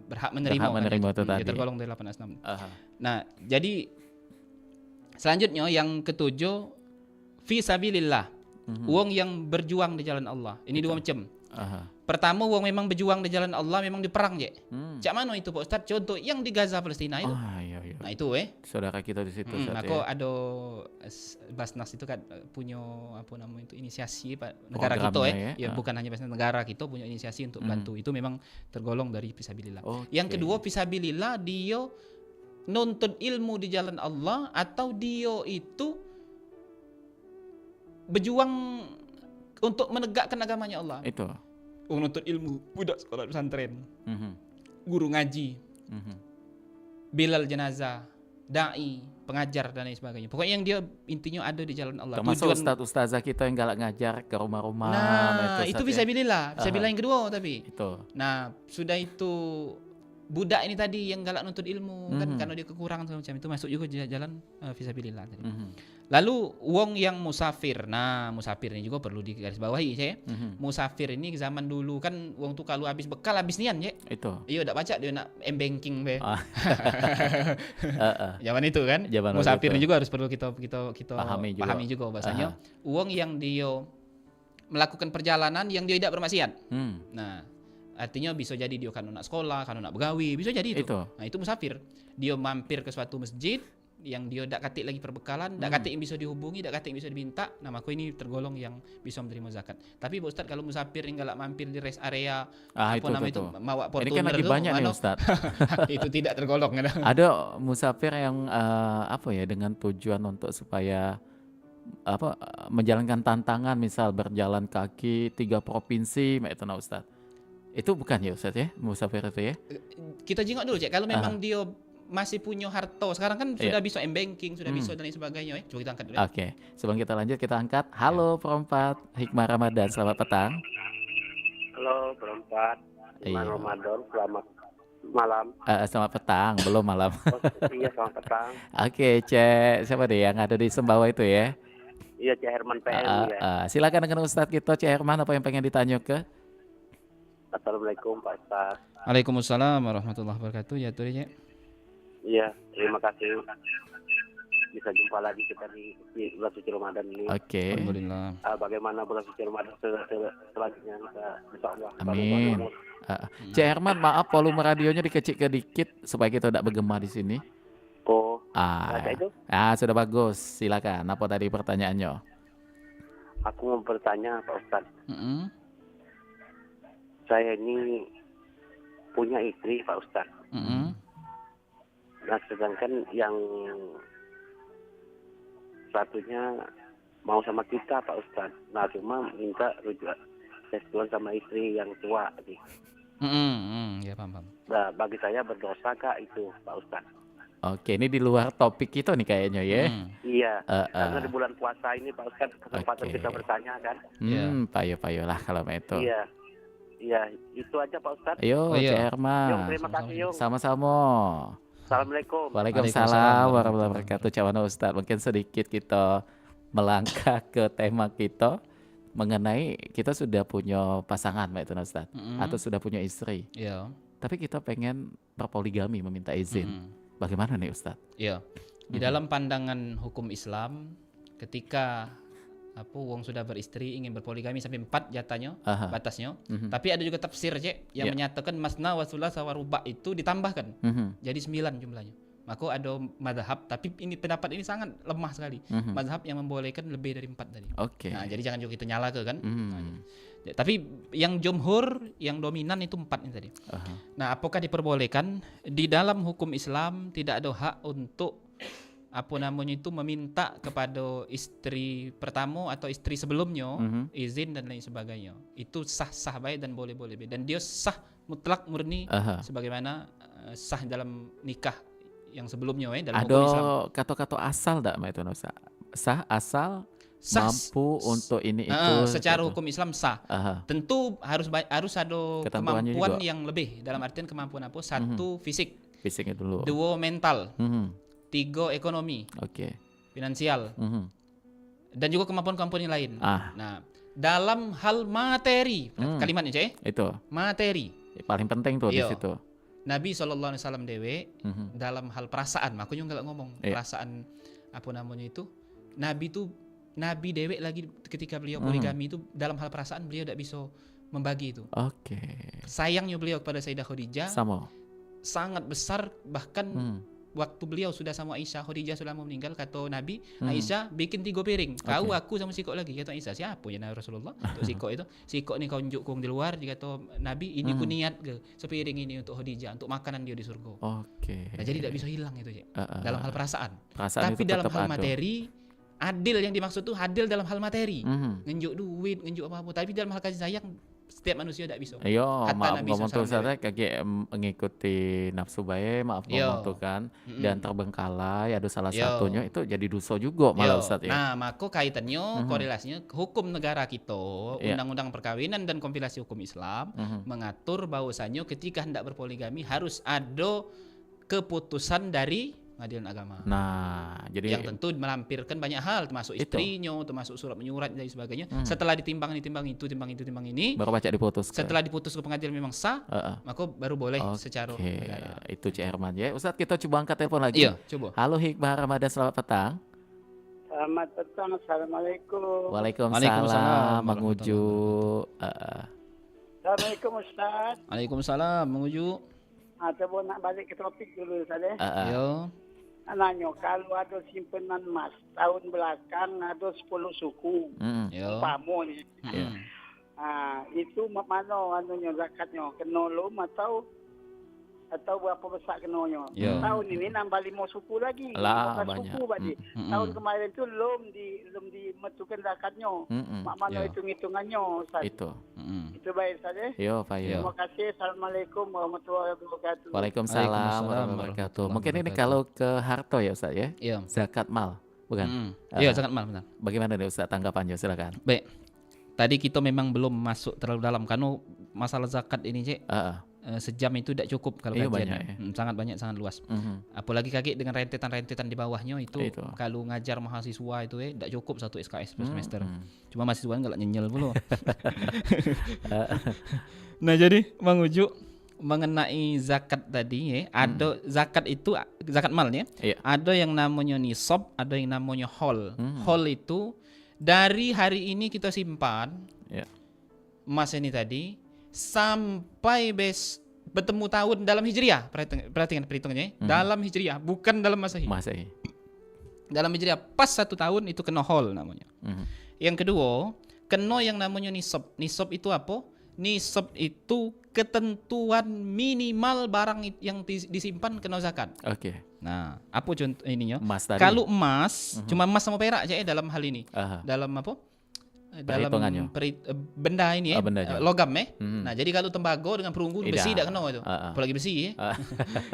[SPEAKER 2] berhak menerima
[SPEAKER 1] itu tadi.
[SPEAKER 2] Dia tergolong dari 8 Nah, jadi selanjutnya yang ketujuh, fi sabilillah, uang yang berjuang di jalan Allah. Ini dua macam. Pertama, uang memang berjuang di jalan Allah, memang diperang je. Cak mana itu Pak Ustaz? Contoh yang di Gaza Palestina itu.
[SPEAKER 1] Iya.
[SPEAKER 2] Nah itu
[SPEAKER 1] saudara kita di situ.
[SPEAKER 2] Aku ada Basnas itu kan punya itu inisiasi negara kita ya. Bukan hanya Basnas, negara kita punya inisiasi untuk bantu. Itu memang tergolong dari fisabilillah. Yang kedua, fisabilillah dia nuntut ilmu di jalan Allah, atau dia itu berjuang untuk menegakkan agamanya Allah.
[SPEAKER 1] Itu.
[SPEAKER 2] Menuntut ilmu, budak sekolah pesantren, guru ngaji, bilal jenazah, dai, pengajar dan lain sebagainya. Pokoknya yang dia intinya ada di jalan Allah.
[SPEAKER 1] Termasuk ustaz-ustazah kita yang galak ngajar ke rumah-rumah.
[SPEAKER 2] Nah, itu fisabilillah yang kedua tapi.
[SPEAKER 1] Itu.
[SPEAKER 2] Nah, sudah itu budak ini tadi yang galak nuntut ilmu kan, karena dia kekurangan segala macam, itu masuk juga jalan fisabilillah tadi. Lalu uang yang musafir. Nah, musafir ini juga perlu digarisbawahi saya. Musafir ini zaman dulu kan uang tuh kalau habis bekal habis nian ya.
[SPEAKER 1] Itu.
[SPEAKER 2] Iya, udah baca dia nak m-banking be. Zaman itu kan. Musafir ini juga harus perlu kita pahami juga bahasanya. Uang yang dia melakukan perjalanan yang dia tidak bermaksiat. Nah, artinya bisa jadi dia kan nak sekolah, kan nak begawi, bisa jadi itu. Nah, itu musafir. Dia mampir ke suatu masjid yang dia dak katik lagi perbekalan, dak katik yang bisa dihubungi, dak katik yang bisa diminta, nah maka ini tergolong yang bisa menerima zakat. Tapi Pak Ustadz kalau musafir yang galak mampir di rest area apa
[SPEAKER 1] itu
[SPEAKER 2] nama
[SPEAKER 1] tuh
[SPEAKER 2] itu
[SPEAKER 1] tuh.
[SPEAKER 2] mawa
[SPEAKER 1] Ini kan
[SPEAKER 2] Fortuner
[SPEAKER 1] lagi
[SPEAKER 2] tuh,
[SPEAKER 1] banyak nih
[SPEAKER 2] mano
[SPEAKER 1] Ustadz.
[SPEAKER 2] itu tidak tergolong kan.
[SPEAKER 1] Ada musafir yang apa ya, dengan tujuan untuk supaya apa menjalankan tantangan, misal berjalan kaki 3 provinsi, itu nah Ustadz. Itu bukan ya Ustadz ya, musafir itu ya?
[SPEAKER 2] Kita jengok dulu cek kalau memang
[SPEAKER 1] Aha,
[SPEAKER 2] dia masih punya harta. Sekarang kan
[SPEAKER 1] iya.
[SPEAKER 2] sudah bisa m-banking, sudah bisa dan lain sebagainya. Coba kita angkat dulu.
[SPEAKER 1] Oke, sebelum kita lanjut kita angkat.
[SPEAKER 2] Ya.
[SPEAKER 1] Halo Perempat, Hikmah Ramadan, selamat petang.
[SPEAKER 3] Halo berempat, Iman
[SPEAKER 1] Iya,
[SPEAKER 3] Ramadan, selamat malam.
[SPEAKER 1] selamat petang, belum malam.
[SPEAKER 3] Oh, iya selamat petang.
[SPEAKER 1] Oke, Cek, siapa deh yang ada di Sembawa itu ya?
[SPEAKER 3] Iya Cik Herman PM ya.
[SPEAKER 1] Silakan dengan Ustadz kita, Cek Herman, apa yang pengen ditanya ke?
[SPEAKER 3] Assalamualaikum Pak Ustaz.
[SPEAKER 2] Waalaikumsalam warahmatullahi wabarakatuh. Ya tuh cek.
[SPEAKER 3] Iya, terima kasih. Bisa jumpa lagi kita di bulan suci Ramadan ini.
[SPEAKER 1] Oke,
[SPEAKER 2] Alhamdulillah.
[SPEAKER 3] Bagaimana bulan suci Ramadan selanjutnya kita insya Allah.
[SPEAKER 1] amin. Cek Herman, maaf volume radionya dikecil dikit supaya kita tidak bergema di sini.
[SPEAKER 3] Oh,
[SPEAKER 1] Ah,
[SPEAKER 3] ada itu.
[SPEAKER 1] sudah bagus. Silakan. Apa tadi pertanyaannya?
[SPEAKER 3] Aku mau bertanya Pak Ustaz.
[SPEAKER 2] Mm-mm.
[SPEAKER 3] Saya ini punya istri Pak Ustaz.
[SPEAKER 2] Mm-mm.
[SPEAKER 3] Nah, sedangkan yang satunya mau sama kita Pak Ustaz. Nah, cuma minta rujuk restuan sama istri yang tua.
[SPEAKER 2] Ya paham.
[SPEAKER 3] Nah, bagi saya berdosa Kak itu Pak Ustaz.
[SPEAKER 1] Oke, ini di luar topik kita nih kayaknya ya.
[SPEAKER 3] Iya,
[SPEAKER 1] Eh,
[SPEAKER 3] karena
[SPEAKER 1] eh.
[SPEAKER 3] di bulan puasa ini Pak Ustaz kesempatan
[SPEAKER 1] Oke.
[SPEAKER 3] kita bertanya kan.
[SPEAKER 2] Iya.
[SPEAKER 1] Payo-payo lah kalau itu.
[SPEAKER 3] Iya, iya itu aja Pak Ustaz.
[SPEAKER 1] Ayo,
[SPEAKER 2] Oh, iya.
[SPEAKER 1] Cek
[SPEAKER 3] Yung,
[SPEAKER 1] Herman.
[SPEAKER 3] terima kasih Yung.
[SPEAKER 1] Sama-sama.
[SPEAKER 3] Assalamualaikum.
[SPEAKER 1] Waalaikumsalam
[SPEAKER 2] Waalaikumsalam
[SPEAKER 1] warahmatullahi wabarakatuh. Cawana Ustadz, mungkin sedikit kita melangkah ke tema kita mengenai kita sudah punya pasangan, Mbak Tuna Ustadz, atau sudah punya istri,
[SPEAKER 2] Iya.
[SPEAKER 1] tapi kita pengen berpoligami, meminta izin. Bagaimana nih Ustadz?
[SPEAKER 2] Iya. Di dalam pandangan hukum Islam, ketika wong sudah beristri ingin berpoligami sampai 4 jatahnya,
[SPEAKER 1] Aha.
[SPEAKER 2] batasnya.
[SPEAKER 1] Mhm.
[SPEAKER 2] Tapi ada juga tafsir cek yang
[SPEAKER 1] Iya.
[SPEAKER 2] menyatakan masna wa thulatsa wa ruba' itu ditambahkan.
[SPEAKER 1] Mhm.
[SPEAKER 2] Jadi 9 jumlahnya. Maka ada madhab, tapi ini pendapat ini sangat lemah sekali.
[SPEAKER 1] Mhm.
[SPEAKER 2] Madhab yang membolehkan lebih dari 4 tadi.
[SPEAKER 1] Oke.
[SPEAKER 2] Nah, jadi jangan juga kita nyala ke kan.
[SPEAKER 1] Mhm.
[SPEAKER 2] Tapi yang jumhur, yang dominan itu 4 ini tadi.
[SPEAKER 1] Aha.
[SPEAKER 2] Nah, apakah diperbolehkan? Di dalam hukum Islam tidak ada hak untuk itu meminta kepada istri pertama atau istri sebelumnya izin dan lain sebagainya. Itu sah-sah baik dan boleh-boleh baik. Dan dia sah mutlak murni
[SPEAKER 1] Aha.
[SPEAKER 2] sebagaimana sah dalam nikah yang sebelumnya dalam
[SPEAKER 1] Ada
[SPEAKER 2] hukum Islam.
[SPEAKER 1] kata-kata asal enggak, Mbak Tuna Ustadz? Sah asal
[SPEAKER 2] Sah
[SPEAKER 1] mampu untuk ini itu.
[SPEAKER 2] secara
[SPEAKER 1] gitu.
[SPEAKER 2] hukum Islam sah.
[SPEAKER 1] Aha.
[SPEAKER 2] Tentu harus ada
[SPEAKER 1] Ketentuannya
[SPEAKER 2] kemampuan
[SPEAKER 1] juga.
[SPEAKER 2] yang lebih. Dalam artian kemampuan apa? Satu fisik,
[SPEAKER 1] Fisiknya dulu.
[SPEAKER 2] 2 mental,
[SPEAKER 1] Mhm.
[SPEAKER 2] 3 ekonomi,
[SPEAKER 1] Oke.
[SPEAKER 2] finansial,
[SPEAKER 1] Mhm.
[SPEAKER 2] dan juga kemampuan-kemampuan yang lain.
[SPEAKER 1] Ah.
[SPEAKER 2] Nah, dalam hal materi, kalimatnya cek,
[SPEAKER 1] Itu
[SPEAKER 2] materi.
[SPEAKER 1] paling penting tuh di
[SPEAKER 2] Iya.
[SPEAKER 1] situ.
[SPEAKER 2] Nabi SAW dewe
[SPEAKER 1] Mhm.
[SPEAKER 2] dalam hal perasaan, makanya nggak ngomong
[SPEAKER 1] Iya.
[SPEAKER 2] perasaan itu. Nabi dewe lagi ketika beliau poligami itu dalam hal perasaan beliau tidak bisa membagi itu.
[SPEAKER 1] Oke.
[SPEAKER 2] Sayangnya beliau kepada Sayyidah Khadijah
[SPEAKER 1] Sama.
[SPEAKER 2] sangat besar, bahkan waktu beliau sudah sama Aisyah, Khadijah sudah mau meninggal, kata Nabi, Aisyah bikin 3 piring. Kau, aku sama Sikok lagi. Kata Aisyah, siapa ya Rasulullah? Untuk Sikok itu. Sikok ni kau unjuk kong di luar, dia kata Nabi, ini ku niat ke sepiring ini untuk Khadijah, untuk makanan dia di surga.
[SPEAKER 1] Oke.
[SPEAKER 2] Nah, jadi tidak bisa hilang itu, Cik. Dalam hal perasaan.
[SPEAKER 1] Perasaan
[SPEAKER 2] Tapi
[SPEAKER 1] itu
[SPEAKER 2] dalam
[SPEAKER 1] tetap
[SPEAKER 2] hal
[SPEAKER 1] ada.
[SPEAKER 2] materi, adil yang dimaksud tuh adil dalam hal materi.
[SPEAKER 1] Mhm.
[SPEAKER 2] Ngenjuk duit, ngenjuk apa-apa. Tapi dalam hal kasih sayang, setiap manusia tidak bisa.
[SPEAKER 1] Ayo,
[SPEAKER 2] Hatta
[SPEAKER 1] maaf
[SPEAKER 2] Nabi
[SPEAKER 1] ngomong tuh
[SPEAKER 2] SAW
[SPEAKER 1] saya kayak mengikuti nafsu baik, maaf
[SPEAKER 2] Yo.
[SPEAKER 1] ngomong tuh kan, dan terbengkalai ada salah
[SPEAKER 2] Yo.
[SPEAKER 1] satunya itu jadi dosa juga malah
[SPEAKER 2] Yo.
[SPEAKER 1] Ustaz ya.
[SPEAKER 2] Nah, maka kaitannya, korelasinya hukum negara kita,
[SPEAKER 1] Iya.
[SPEAKER 2] undang-undang perkawinan dan kompilasi hukum Islam mengatur bahwasanya ketika hendak berpoligami harus ada keputusan dari pengadilan agama.
[SPEAKER 1] Nah, jadi
[SPEAKER 2] Yang tentu melampirkan banyak hal, termasuk
[SPEAKER 1] Itu.
[SPEAKER 2] istrinya, termasuk surat menyurat dan sebagainya. Setelah ditimbang timbang ini,
[SPEAKER 1] baru baca diputuskan.
[SPEAKER 2] setelah diputus ke pengadilan memang sah, maka baru boleh secara
[SPEAKER 1] Oke,
[SPEAKER 2] negara.
[SPEAKER 1] itu Cik Herman ya. Ustaz, kita coba angkat telepon lagi.
[SPEAKER 2] Iya, coba.
[SPEAKER 1] Halo Hikmah Ramadan, selamat petang.
[SPEAKER 3] Selamat petang. Assalamualaikum.
[SPEAKER 1] Waalaikumsalam,
[SPEAKER 2] Waalaikumsalam
[SPEAKER 1] menguju.
[SPEAKER 3] Assalamualaikum Ustaz.
[SPEAKER 2] Waalaikumsalam, menguju.
[SPEAKER 3] Coba nak balik ke topik dulu Ustaz.
[SPEAKER 2] Yo.
[SPEAKER 4] Nanya, kalau ada simpanan emas tahun belakang ada 10 suku,
[SPEAKER 2] Yo.
[SPEAKER 4] umpamanya.
[SPEAKER 2] Mm-mm.
[SPEAKER 4] Itu mana anunya zakatnya? Kena lom atau berapa besar kenanya?
[SPEAKER 2] Yo.
[SPEAKER 4] Tahun ini nambah 5 suku lagi.
[SPEAKER 1] Lah,
[SPEAKER 4] 15
[SPEAKER 1] banyak.
[SPEAKER 4] suku berarti. Tahun kemarin itu belum dimetukan zakatnya. Mak mana
[SPEAKER 2] Yo.
[SPEAKER 4] hitung-hitungannya, Ustaz?
[SPEAKER 1] Itu.
[SPEAKER 4] Itu baik saja.
[SPEAKER 1] Yo, Pak Yo.
[SPEAKER 4] Terima kasih. Assalamualaikum warahmatullahi wabarakatuh.
[SPEAKER 1] Waalaikumsalam
[SPEAKER 2] Waalaikumsalam
[SPEAKER 1] warahmatullahi wabarakatuh.
[SPEAKER 2] warahmatullahi
[SPEAKER 1] Mungkin ini
[SPEAKER 2] wabarakatuh.
[SPEAKER 1] kalau ke harto ya Ustaz ya?
[SPEAKER 2] Iya.
[SPEAKER 1] Zakat mal, bukan?
[SPEAKER 2] Iya, zakat mal benar.
[SPEAKER 1] Bagaimana nih Ustaz tanggapannya, silakan.
[SPEAKER 2] Baik. Tadi kita memang belum masuk terlalu dalam karena masalah zakat ini, Cek. Sejam itu tidak cukup kalau
[SPEAKER 1] Iya,
[SPEAKER 2] kajian.
[SPEAKER 1] banyak ya.
[SPEAKER 2] Sangat banyak, sangat luas. Apalagi kaget dengan rentetan-rentetan di bawahnya itu,
[SPEAKER 1] Itu.
[SPEAKER 2] kalau ngajar mahasiswa itu tidak cukup 1 SKS per semester. Cuma mahasiswa nggak nyenyel pula. Nah, jadi Mang Uju mengenai zakat tadi ya, ada zakat itu zakat mal ya.
[SPEAKER 1] Iya.
[SPEAKER 2] Ada yang namanya nisab, ada yang namanya hol. Hol itu dari hari ini kita simpan
[SPEAKER 1] Ya.
[SPEAKER 2] emas ini tadi sampai bertemu tahun dalam hijriah. Perhatikan perhitungannya ya. Dalam hijriah, bukan dalam masehi.
[SPEAKER 1] Masehi.
[SPEAKER 2] Dalam hijriah pas 1 tahun itu kena hol namanya. Yang kedua, kena yang namanya nisab. Nisab itu apa? Nisab itu ketentuan minimal barang yang disimpan kena zakat.
[SPEAKER 1] Oke.
[SPEAKER 2] Nah, apa contoh ininya?
[SPEAKER 1] Emas tadi.
[SPEAKER 2] Kalau emas, cuma emas sama perak aja ya dalam hal ini.
[SPEAKER 1] Aha.
[SPEAKER 2] Dalam apa?
[SPEAKER 1] Perhitungannya.
[SPEAKER 2] Dalam benda ini ya,
[SPEAKER 1] Benda aja.
[SPEAKER 2] logam ya. Nah, jadi kalau tembaga dengan perunggu
[SPEAKER 1] Tidak.
[SPEAKER 2] besi tidak kena itu.
[SPEAKER 1] Ah.
[SPEAKER 2] Apalagi besi ya.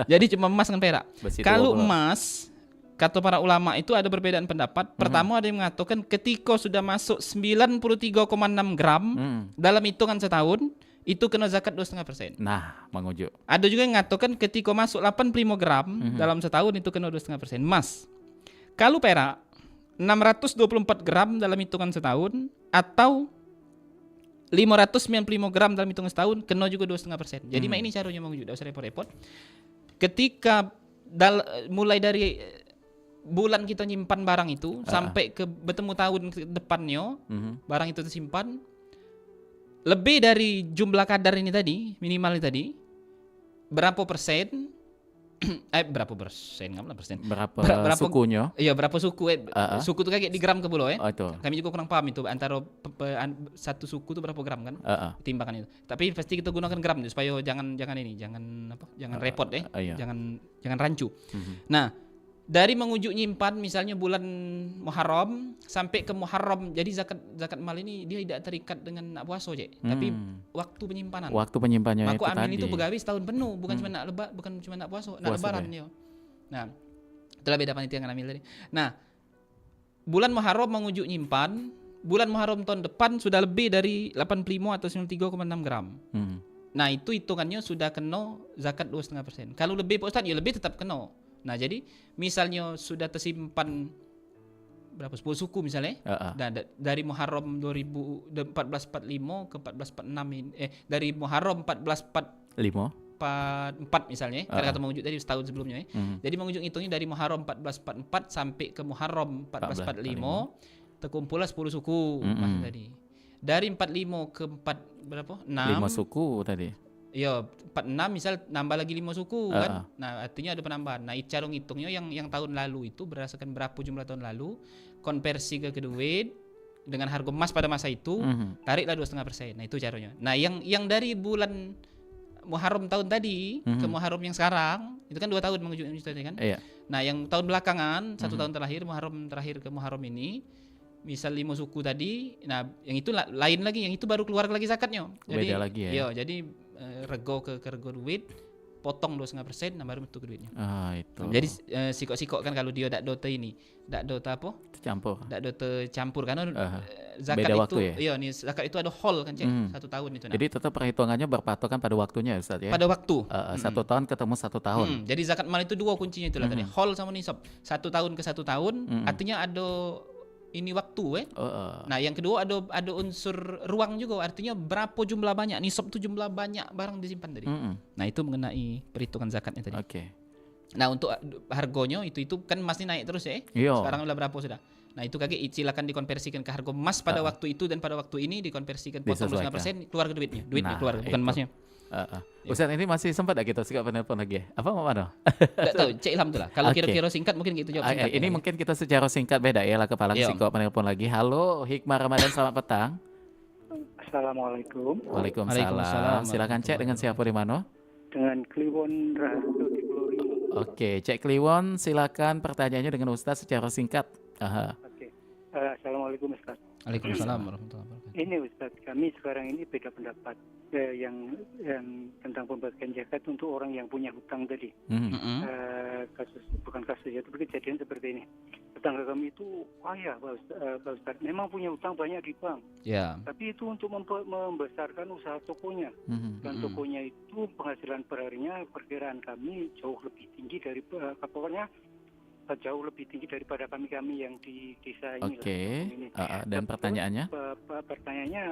[SPEAKER 2] Jadi cuma emas dengan perak.
[SPEAKER 1] Besi itu
[SPEAKER 2] Kalau
[SPEAKER 1] pula.
[SPEAKER 2] emas, kata para ulama itu ada perbedaan pendapat. Pertama ada yang mengatakan ketika sudah masuk 93,6 gram dalam hitungan setahun, itu kena zakat 2,5%.
[SPEAKER 1] Nah, Mang Uju.
[SPEAKER 2] Ada juga yang mengatakan ketika masuk 85 gram dalam setahun itu kena 2,5%. Emas. Kalau perak 624 gram dalam hitungan setahun atau 595 gram dalam hitungan setahun kena juga 2,5%. Jadi mak ini caranya Mang Uju, tidak usah repot-repot. Ketika mulai dari bulan kita nyimpan barang itu sampai ke bertemu tahun ke depannya, barang itu tersimpan lebih dari jumlah kadar ini tadi, minimal ini tadi, berapa persen? Berapa persen? Nggak persen.
[SPEAKER 1] Berapa sukunya?
[SPEAKER 2] Iya, berapa suku? Suku itu kayak di gram ke bulu ya.
[SPEAKER 1] Oh, itu.
[SPEAKER 2] Kami juga kurang paham itu antara satu suku itu berapa gram kan? Timbangan itu. Tapi pasti kita gunakan gram supaya jangan repot ya.
[SPEAKER 1] Iya.
[SPEAKER 2] Jangan rancu. Nah, dari mengujuk nyimpan misalnya bulan Muharram sampai ke Muharram, jadi zakat mal ini dia tidak terikat dengan nak puasa je, tapi waktu penyimpanan.
[SPEAKER 1] Waktu penyimpannya
[SPEAKER 2] Maka
[SPEAKER 1] itu
[SPEAKER 2] amin
[SPEAKER 1] tadi.
[SPEAKER 2] itu begawi setahun penuh, bukan cuma nak puasa, nak lebaran yo. Nah, itulah beda panitia dengan amil tadi. Nah, bulan Muharram mengujuk nyimpan, bulan Muharram tahun depan sudah lebih dari 85 atau 93,6 gram. Nah, itu hitungannya sudah kena zakat 2,5%. Kalau lebih Pak Ustaz, ya lebih tetap kena. Nah, jadi misalnya sudah tersimpan berapa 10 suku misalnya. Dari Muharram 1445 ke 1446 ini, dari Muharram 1444 misalnya, karena kata mengujuk tadi setahun sebelumnya ya. Jadi mengujuk hitungnya dari Muharram 1444 sampai ke Muharram 1445 terkumpullah 10 suku tadi. Dari 45 ke 4 berapa? 6.
[SPEAKER 1] 5 suku tadi.
[SPEAKER 2] Ya, 46 misal nambah lagi 5 suku kan. Nah, artinya ada penambahan. Nah, cara ngitungnya yang tahun lalu itu berdasarkan berapa jumlah tahun lalu, konversi ke duit dengan harga emas pada masa itu, tariklah 2,5%. Nah, itu caranya. Nah, yang dari bulan Muharram tahun tadi ke Muharram yang sekarang, itu kan 2 tahun menunjukkan kan?
[SPEAKER 1] Iya.
[SPEAKER 2] Nah, yang tahun belakangan, 1 tahun terakhir, Muharram terakhir ke Muharram ini, misal 5 suku tadi, nah yang itu lain lagi, yang itu baru keluar lagi zakatnya. Jadi,
[SPEAKER 1] beda lagi ya.
[SPEAKER 2] Iya, jadi rego ke rego duit, potong 2,5%, nah baru bentuk duitnya.
[SPEAKER 1] Itu.
[SPEAKER 2] Jadi sikok-sikok kan kalau dia dak dota ini, dak dota apa? Dak dota campur karena zakat
[SPEAKER 1] beda
[SPEAKER 2] itu,
[SPEAKER 1] waktu ya?
[SPEAKER 2] iya nih zakat itu ada hol kan cek 1 tahun itu. Nah.
[SPEAKER 1] Jadi tetap perhitungannya berpatokan pada waktunya Ustaz ya.
[SPEAKER 2] Pada waktu.
[SPEAKER 1] 1 tahun ketemu 1 tahun.
[SPEAKER 2] Jadi zakat mal itu 2 kuncinya itulah tadi, hol sama nisab. 1 tahun ke 1 tahun, artinya ada ini waktu Nah, yang kedua ada unsur ruang juga, artinya berapa jumlah banyak nisab itu jumlah banyak barang disimpan tadi. Nah, itu mengenai perhitungan zakatnya tadi.
[SPEAKER 1] Oke.
[SPEAKER 2] Nah, untuk harganya itu kan masih naik terus ya.
[SPEAKER 1] Iya.
[SPEAKER 2] Sekarang udah berapa sudah? Nah, itu kakek silakan dikonversikan ke harga emas pada waktu itu dan pada waktu ini dikonversikan potong 2,5% keluar ke duitnya. Duitnya keluar bukan emasnya.
[SPEAKER 1] Heeh.
[SPEAKER 2] Ya.
[SPEAKER 1] Ustaz ini masih sempat gak kita suka penelpon lagi ya? Apa mau mana?
[SPEAKER 2] Enggak tahu, Cek Ilham tuh lah. Kalau
[SPEAKER 1] Oke.
[SPEAKER 2] kira-kira singkat mungkin gitu jawab singkat.
[SPEAKER 1] Ini mungkin kita secara singkat beda ya lah kepala
[SPEAKER 2] Iya.
[SPEAKER 1] singkok penelpon lagi. Halo Hikmah Ramadan, selamat petang.
[SPEAKER 4] Assalamualaikum.
[SPEAKER 1] Waalaikumsalam.
[SPEAKER 2] Waalaikumsalam
[SPEAKER 1] Silakan cek dengan siapa di mana?
[SPEAKER 4] Dengan Kliwon Rahayu di Pulau Rimo.
[SPEAKER 1] Oke, Cek Kliwon, silakan pertanyaannya dengan Ustaz secara singkat. Aha.
[SPEAKER 4] Oke. Assalamualaikum Ustaz.
[SPEAKER 2] Waalaikumsalam warahmatullahi wabarakatuh.
[SPEAKER 4] Ini Ustaz, kami sekarang ini beda pendapat yang tentang pembagian zakat untuk orang yang punya hutang tadi.
[SPEAKER 2] Mm-mm.
[SPEAKER 4] Bukan kasus ya, tapi kejadian seperti ini. Tetangga kami itu kaya, Pak Ustaz. Memang punya hutang banyak di bank,
[SPEAKER 2] Ya.
[SPEAKER 4] tapi itu untuk membesarkan usaha tokonya. Dan tokonya itu penghasilan perharinya perkiraan kami jauh lebih tinggi dari pokoknya jauh lebih tinggi daripada kami yang di desa ini.
[SPEAKER 1] Oke.
[SPEAKER 4] Ini.
[SPEAKER 1] Dan pertanyaannya?
[SPEAKER 4] Pertanyaannya,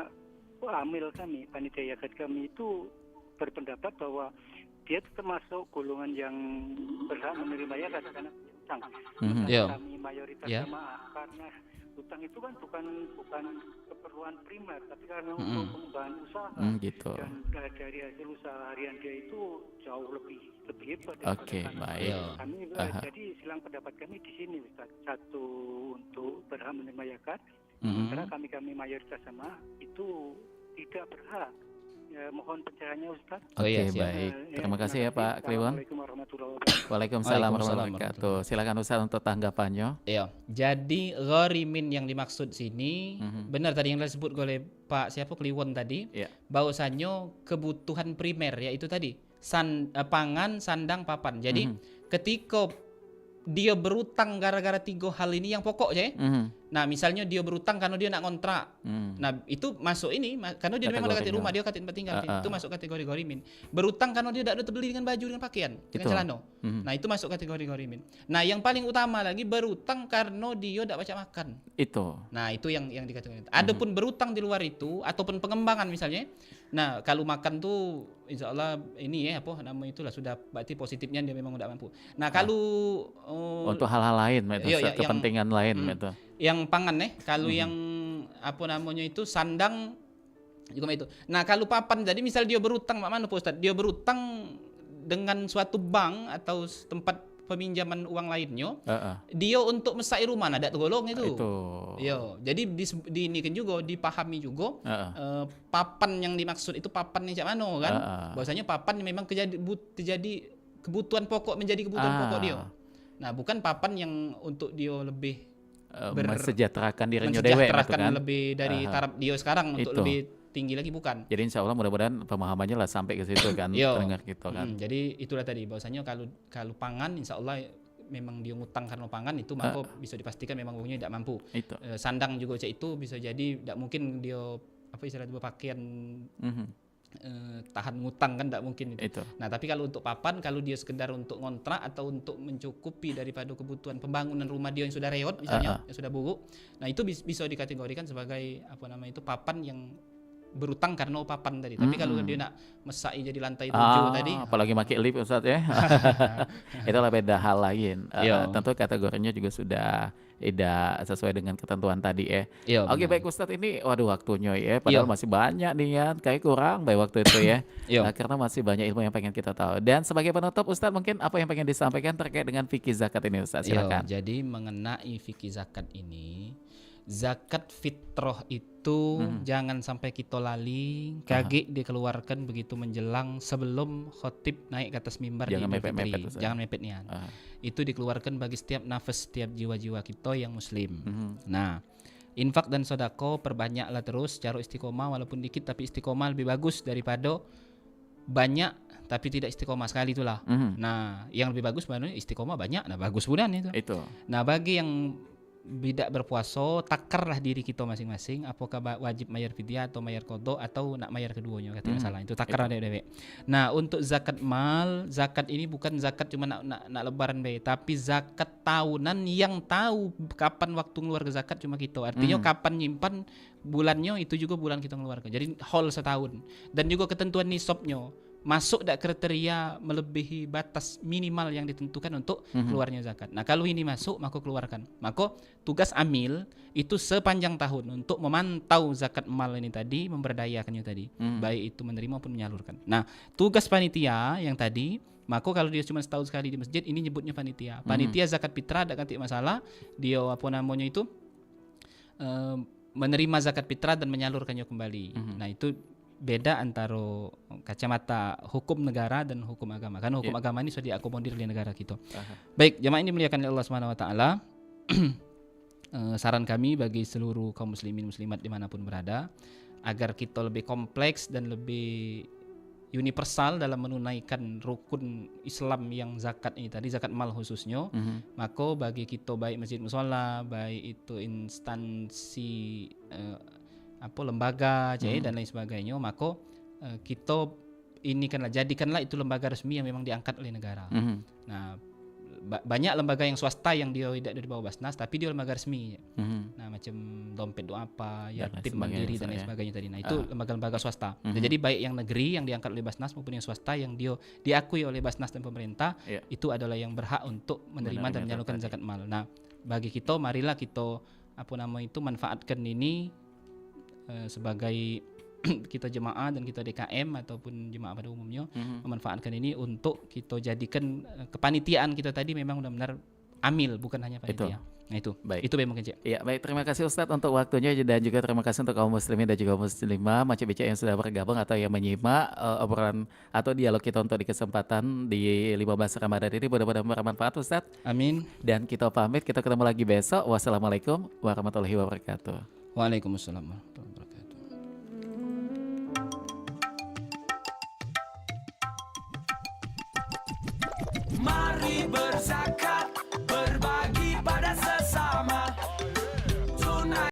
[SPEAKER 4] amil kami, panitia zakat kami itu berpendapat bahwa dia termasuk golongan yang berhak menerima ya karena utang.
[SPEAKER 2] Iya.
[SPEAKER 4] Kami mayoritas
[SPEAKER 2] Ya.
[SPEAKER 4] jamaah karena utang itu kan bukan keperluan primer, tapi karena untuk pengembangan usaha
[SPEAKER 1] Gitu.
[SPEAKER 4] dan dari hasil usaha harian dia itu jauh lebih hebat.
[SPEAKER 1] Oke, baik.
[SPEAKER 2] Iya.
[SPEAKER 4] Kami
[SPEAKER 1] Aha.
[SPEAKER 4] jadi silang pendapat kami di sini Ustaz. Satu untuk berhak menerima zakat,
[SPEAKER 2] Mm-mm.
[SPEAKER 4] karena kami mayoritas sama itu tidak berhak. Ya, mohon pencerahannya Ustaz.
[SPEAKER 2] Oh iya,
[SPEAKER 1] Oke,
[SPEAKER 2] siap.
[SPEAKER 1] baik. Terima kasih ya Pak Kliwon.
[SPEAKER 4] Assalamualaikum warahmatullahi wabarakatuh.
[SPEAKER 1] Waalaikumsalam
[SPEAKER 2] Waalaikumsalam
[SPEAKER 1] warahmatullahi wabarakatuh. Silakan Ustaz untuk tanggapannya.
[SPEAKER 2] Iya. Jadi gharimin yang dimaksud sini benar tadi yang disebut oleh Pak siapa Kliwon tadi,
[SPEAKER 1] Iya.
[SPEAKER 2] bahwasannya kebutuhan primer yaitu tadi pangan, sandang, papan. Jadi ketika dia berutang gara-gara 3 hal ini yang pokok aja. Nah, misalnya dia berutang karena dia nak kontrak. Nah, itu masuk ini karena dia memang dekat
[SPEAKER 1] Kategorinya.
[SPEAKER 2] rumah, dia tempat tinggal. Itu masuk kategori gharimin. Berutang karena dia tidak ada terbeli dengan baju, dengan pakaian, dengan
[SPEAKER 1] Itu.
[SPEAKER 2] celana. Nah, itu masuk kategori gharimin. Nah, yang paling utama lagi berutang karena dia tidak baca makan.
[SPEAKER 1] Itu.
[SPEAKER 2] Nah, itu yang dikategorikan. Adapun berutang di luar itu ataupun pengembangan misalnya. Nah, kalau makan tuh insya Allah ini ya apa namanya itulah sudah berarti positifnya dia memang tidak mampu. Nah, kalau
[SPEAKER 1] Untuk hal-hal lain, itu
[SPEAKER 2] Iya, yang-
[SPEAKER 1] kepentingan lain, itu.
[SPEAKER 2] yang pangan kalau yang apa namanya itu sandang juga itu. Nah, kalau papan jadi misal dia berutang mana Pak Ustaz? Dia berutang dengan suatu bank atau tempat peminjaman uang lainnya, dia untuk mesai rumah nah ada tergolong itu.
[SPEAKER 1] Itu.
[SPEAKER 2] Iya, jadi di ini kan juga dipahami juga papan yang dimaksud itu papan yang cak mana kan? Bahwasanya papan memang terjadi kebutuhan pokok menjadi kebutuhan pokok dia. Nah, bukan papan yang untuk dia lebih
[SPEAKER 1] mensejahterakan dirinya dewe gitu
[SPEAKER 2] mensejahterakan
[SPEAKER 1] kan.
[SPEAKER 2] lebih dari taraf dia sekarang untuk
[SPEAKER 1] Itu.
[SPEAKER 2] lebih tinggi lagi bukan.
[SPEAKER 1] Jadi insya Allah mudah-mudahan pemahamannya lah sampai ke situ kan,
[SPEAKER 2] Yo.
[SPEAKER 1] pendengar kita kan.
[SPEAKER 2] Jadi itulah tadi bahwasanya kalau pangan insya Allah memang dia ngutang karena pangan itu maka bisa dipastikan memang uangnya tidak mampu.
[SPEAKER 1] Itu.
[SPEAKER 2] Sandang juga cak itu bisa jadi tidak mungkin dia apa istilahnya pakaian tahan ngutang kan tidak mungkin itu. Nah, tapi kalau untuk papan kalau dia sekedar untuk ngontrak atau untuk mencukupi daripada kebutuhan pembangunan rumah dia yang sudah reot misalnya yang sudah buruk, nah itu bisa dikategorikan sebagai apa namanya itu papan yang berutang karena papan tadi. Tapi kalau dia nak mesai jadi lantai 7 tadi,
[SPEAKER 1] apalagi pakai lift Ustaz ya. Itulah beda hal lain. Tentu kategorinya juga sudah tidak sesuai dengan ketentuan tadi ya. Oke, baik Ustadz, ini waduh waktunya ya, padahal masih banyak nih ya, kayak kurang baik waktu itu ya. Karena masih banyak ilmu yang pengen kita tahu. Dan sebagai penutup Ustadz, mungkin apa yang pengen disampaikan terkait dengan fikih zakat ini Ustadz, silakan.
[SPEAKER 2] Jadi mengenai fikih zakat ini, zakat fitrah itu jangan sampai kita lali, kaget dikeluarkan begitu menjelang sebelum khotib naik ke atas mimbar di Idul Fitri. Jangan mepet nian. Itu dikeluarkan bagi setiap nafas, setiap jiwa-jiwa kita yang muslim. Nah, infak dan sodako perbanyaklah terus, cara istiqomah walaupun dikit tapi istiqomah lebih bagus daripada banyak tapi tidak istiqomah sekali itulah. Nah, yang lebih bagus sebenarnya istiqomah banyak, nah bagus bulan itu. Nah, bagi yang tidak berpuasa, takarlah diri kita masing-masing apakah wajib bayar fidyah atau bayar qadha atau nak bayar keduanya, kata masalah itu takar dewek. Nah, untuk zakat mal, zakat ini bukan zakat cuma nak lebaran bae, tapi zakat tahunan yang tahu kapan waktu ngeluar ke zakat cuma kita. Artinya kapan nyimpan bulannya itu juga bulan kita ngeluarkan. Jadi whole setahun. Dan juga ketentuan nisabnya. masuk dak kriteria melebihi batas minimal yang ditentukan untuk keluarnya zakat. Nah, kalau ini masuk, maka keluarkan. Maka tugas amil itu sepanjang tahun untuk memantau zakat mal ini tadi, memberdayakannya tadi, baik itu menerima maupun menyalurkan. Nah, tugas panitia yang tadi, maka kalau dia cuma setahun sekali di masjid, ini nyebutnya panitia. Panitia zakat fitrah ada kantik masalah, dia apa namanya itu menerima zakat fitrah dan menyalurkannya kembali. Nah, itu beda antara kacamata hukum negara dan hukum agama. Karena hukum agama ini sudah diakomodir di negara kita. Baik, jamaah ini dimuliakan oleh Allah Subhanahu wa taala. Saran kami bagi seluruh kaum muslimin muslimat dimanapun berada, agar kita lebih kompleks dan lebih universal dalam menunaikan rukun Islam yang zakat ini tadi, zakat mal khususnya, maka bagi kita baik masjid mushola, baik itu instansi lembaga dan lain sebagainya, maka kita jadikanlah itu lembaga resmi yang memang diangkat oleh negara. Nah, banyak lembaga yang swasta yang dia tidak di bawah Basnas tapi dia lembaga resmi. Nah, macam dompet doa apa, yatim mandiri dan lain sebagainya tadi. Nah, itu lembaga-lembaga swasta. Jadi baik yang negeri yang diangkat oleh Basnas maupun yang swasta yang dia diakui oleh Basnas dan pemerintah, itu adalah yang berhak untuk menerima dan menyalurkan zakat mal. Nah, bagi kita marilah kita manfaatkan ini sebagai kita jemaah dan kita DKM ataupun jemaah pada umumnya memanfaatkan ini untuk kita jadikan kepanitiaan kita tadi memang benar-benar amil, bukan hanya panitia. Nah, itu baik. Itu mungkin Cik.
[SPEAKER 1] Ya, baik, terima kasih Ustadz untuk waktunya dan juga terima kasih untuk kaum muslimin dan juga muslimah macam bicara yang sudah bergabung atau yang menyimak obrolan atau dialog kita untuk di kesempatan di 15 Ramadan ini. Mudah-mudahan bermanfaat Ustadz.
[SPEAKER 2] Amin.
[SPEAKER 1] Dan kita pamit, kita ketemu lagi besok. Wassalamualaikum warahmatullahi wabarakatuh.
[SPEAKER 2] Waalaikumsalam warahmatullahi wabarakatuh.
[SPEAKER 5] Mari berzakat.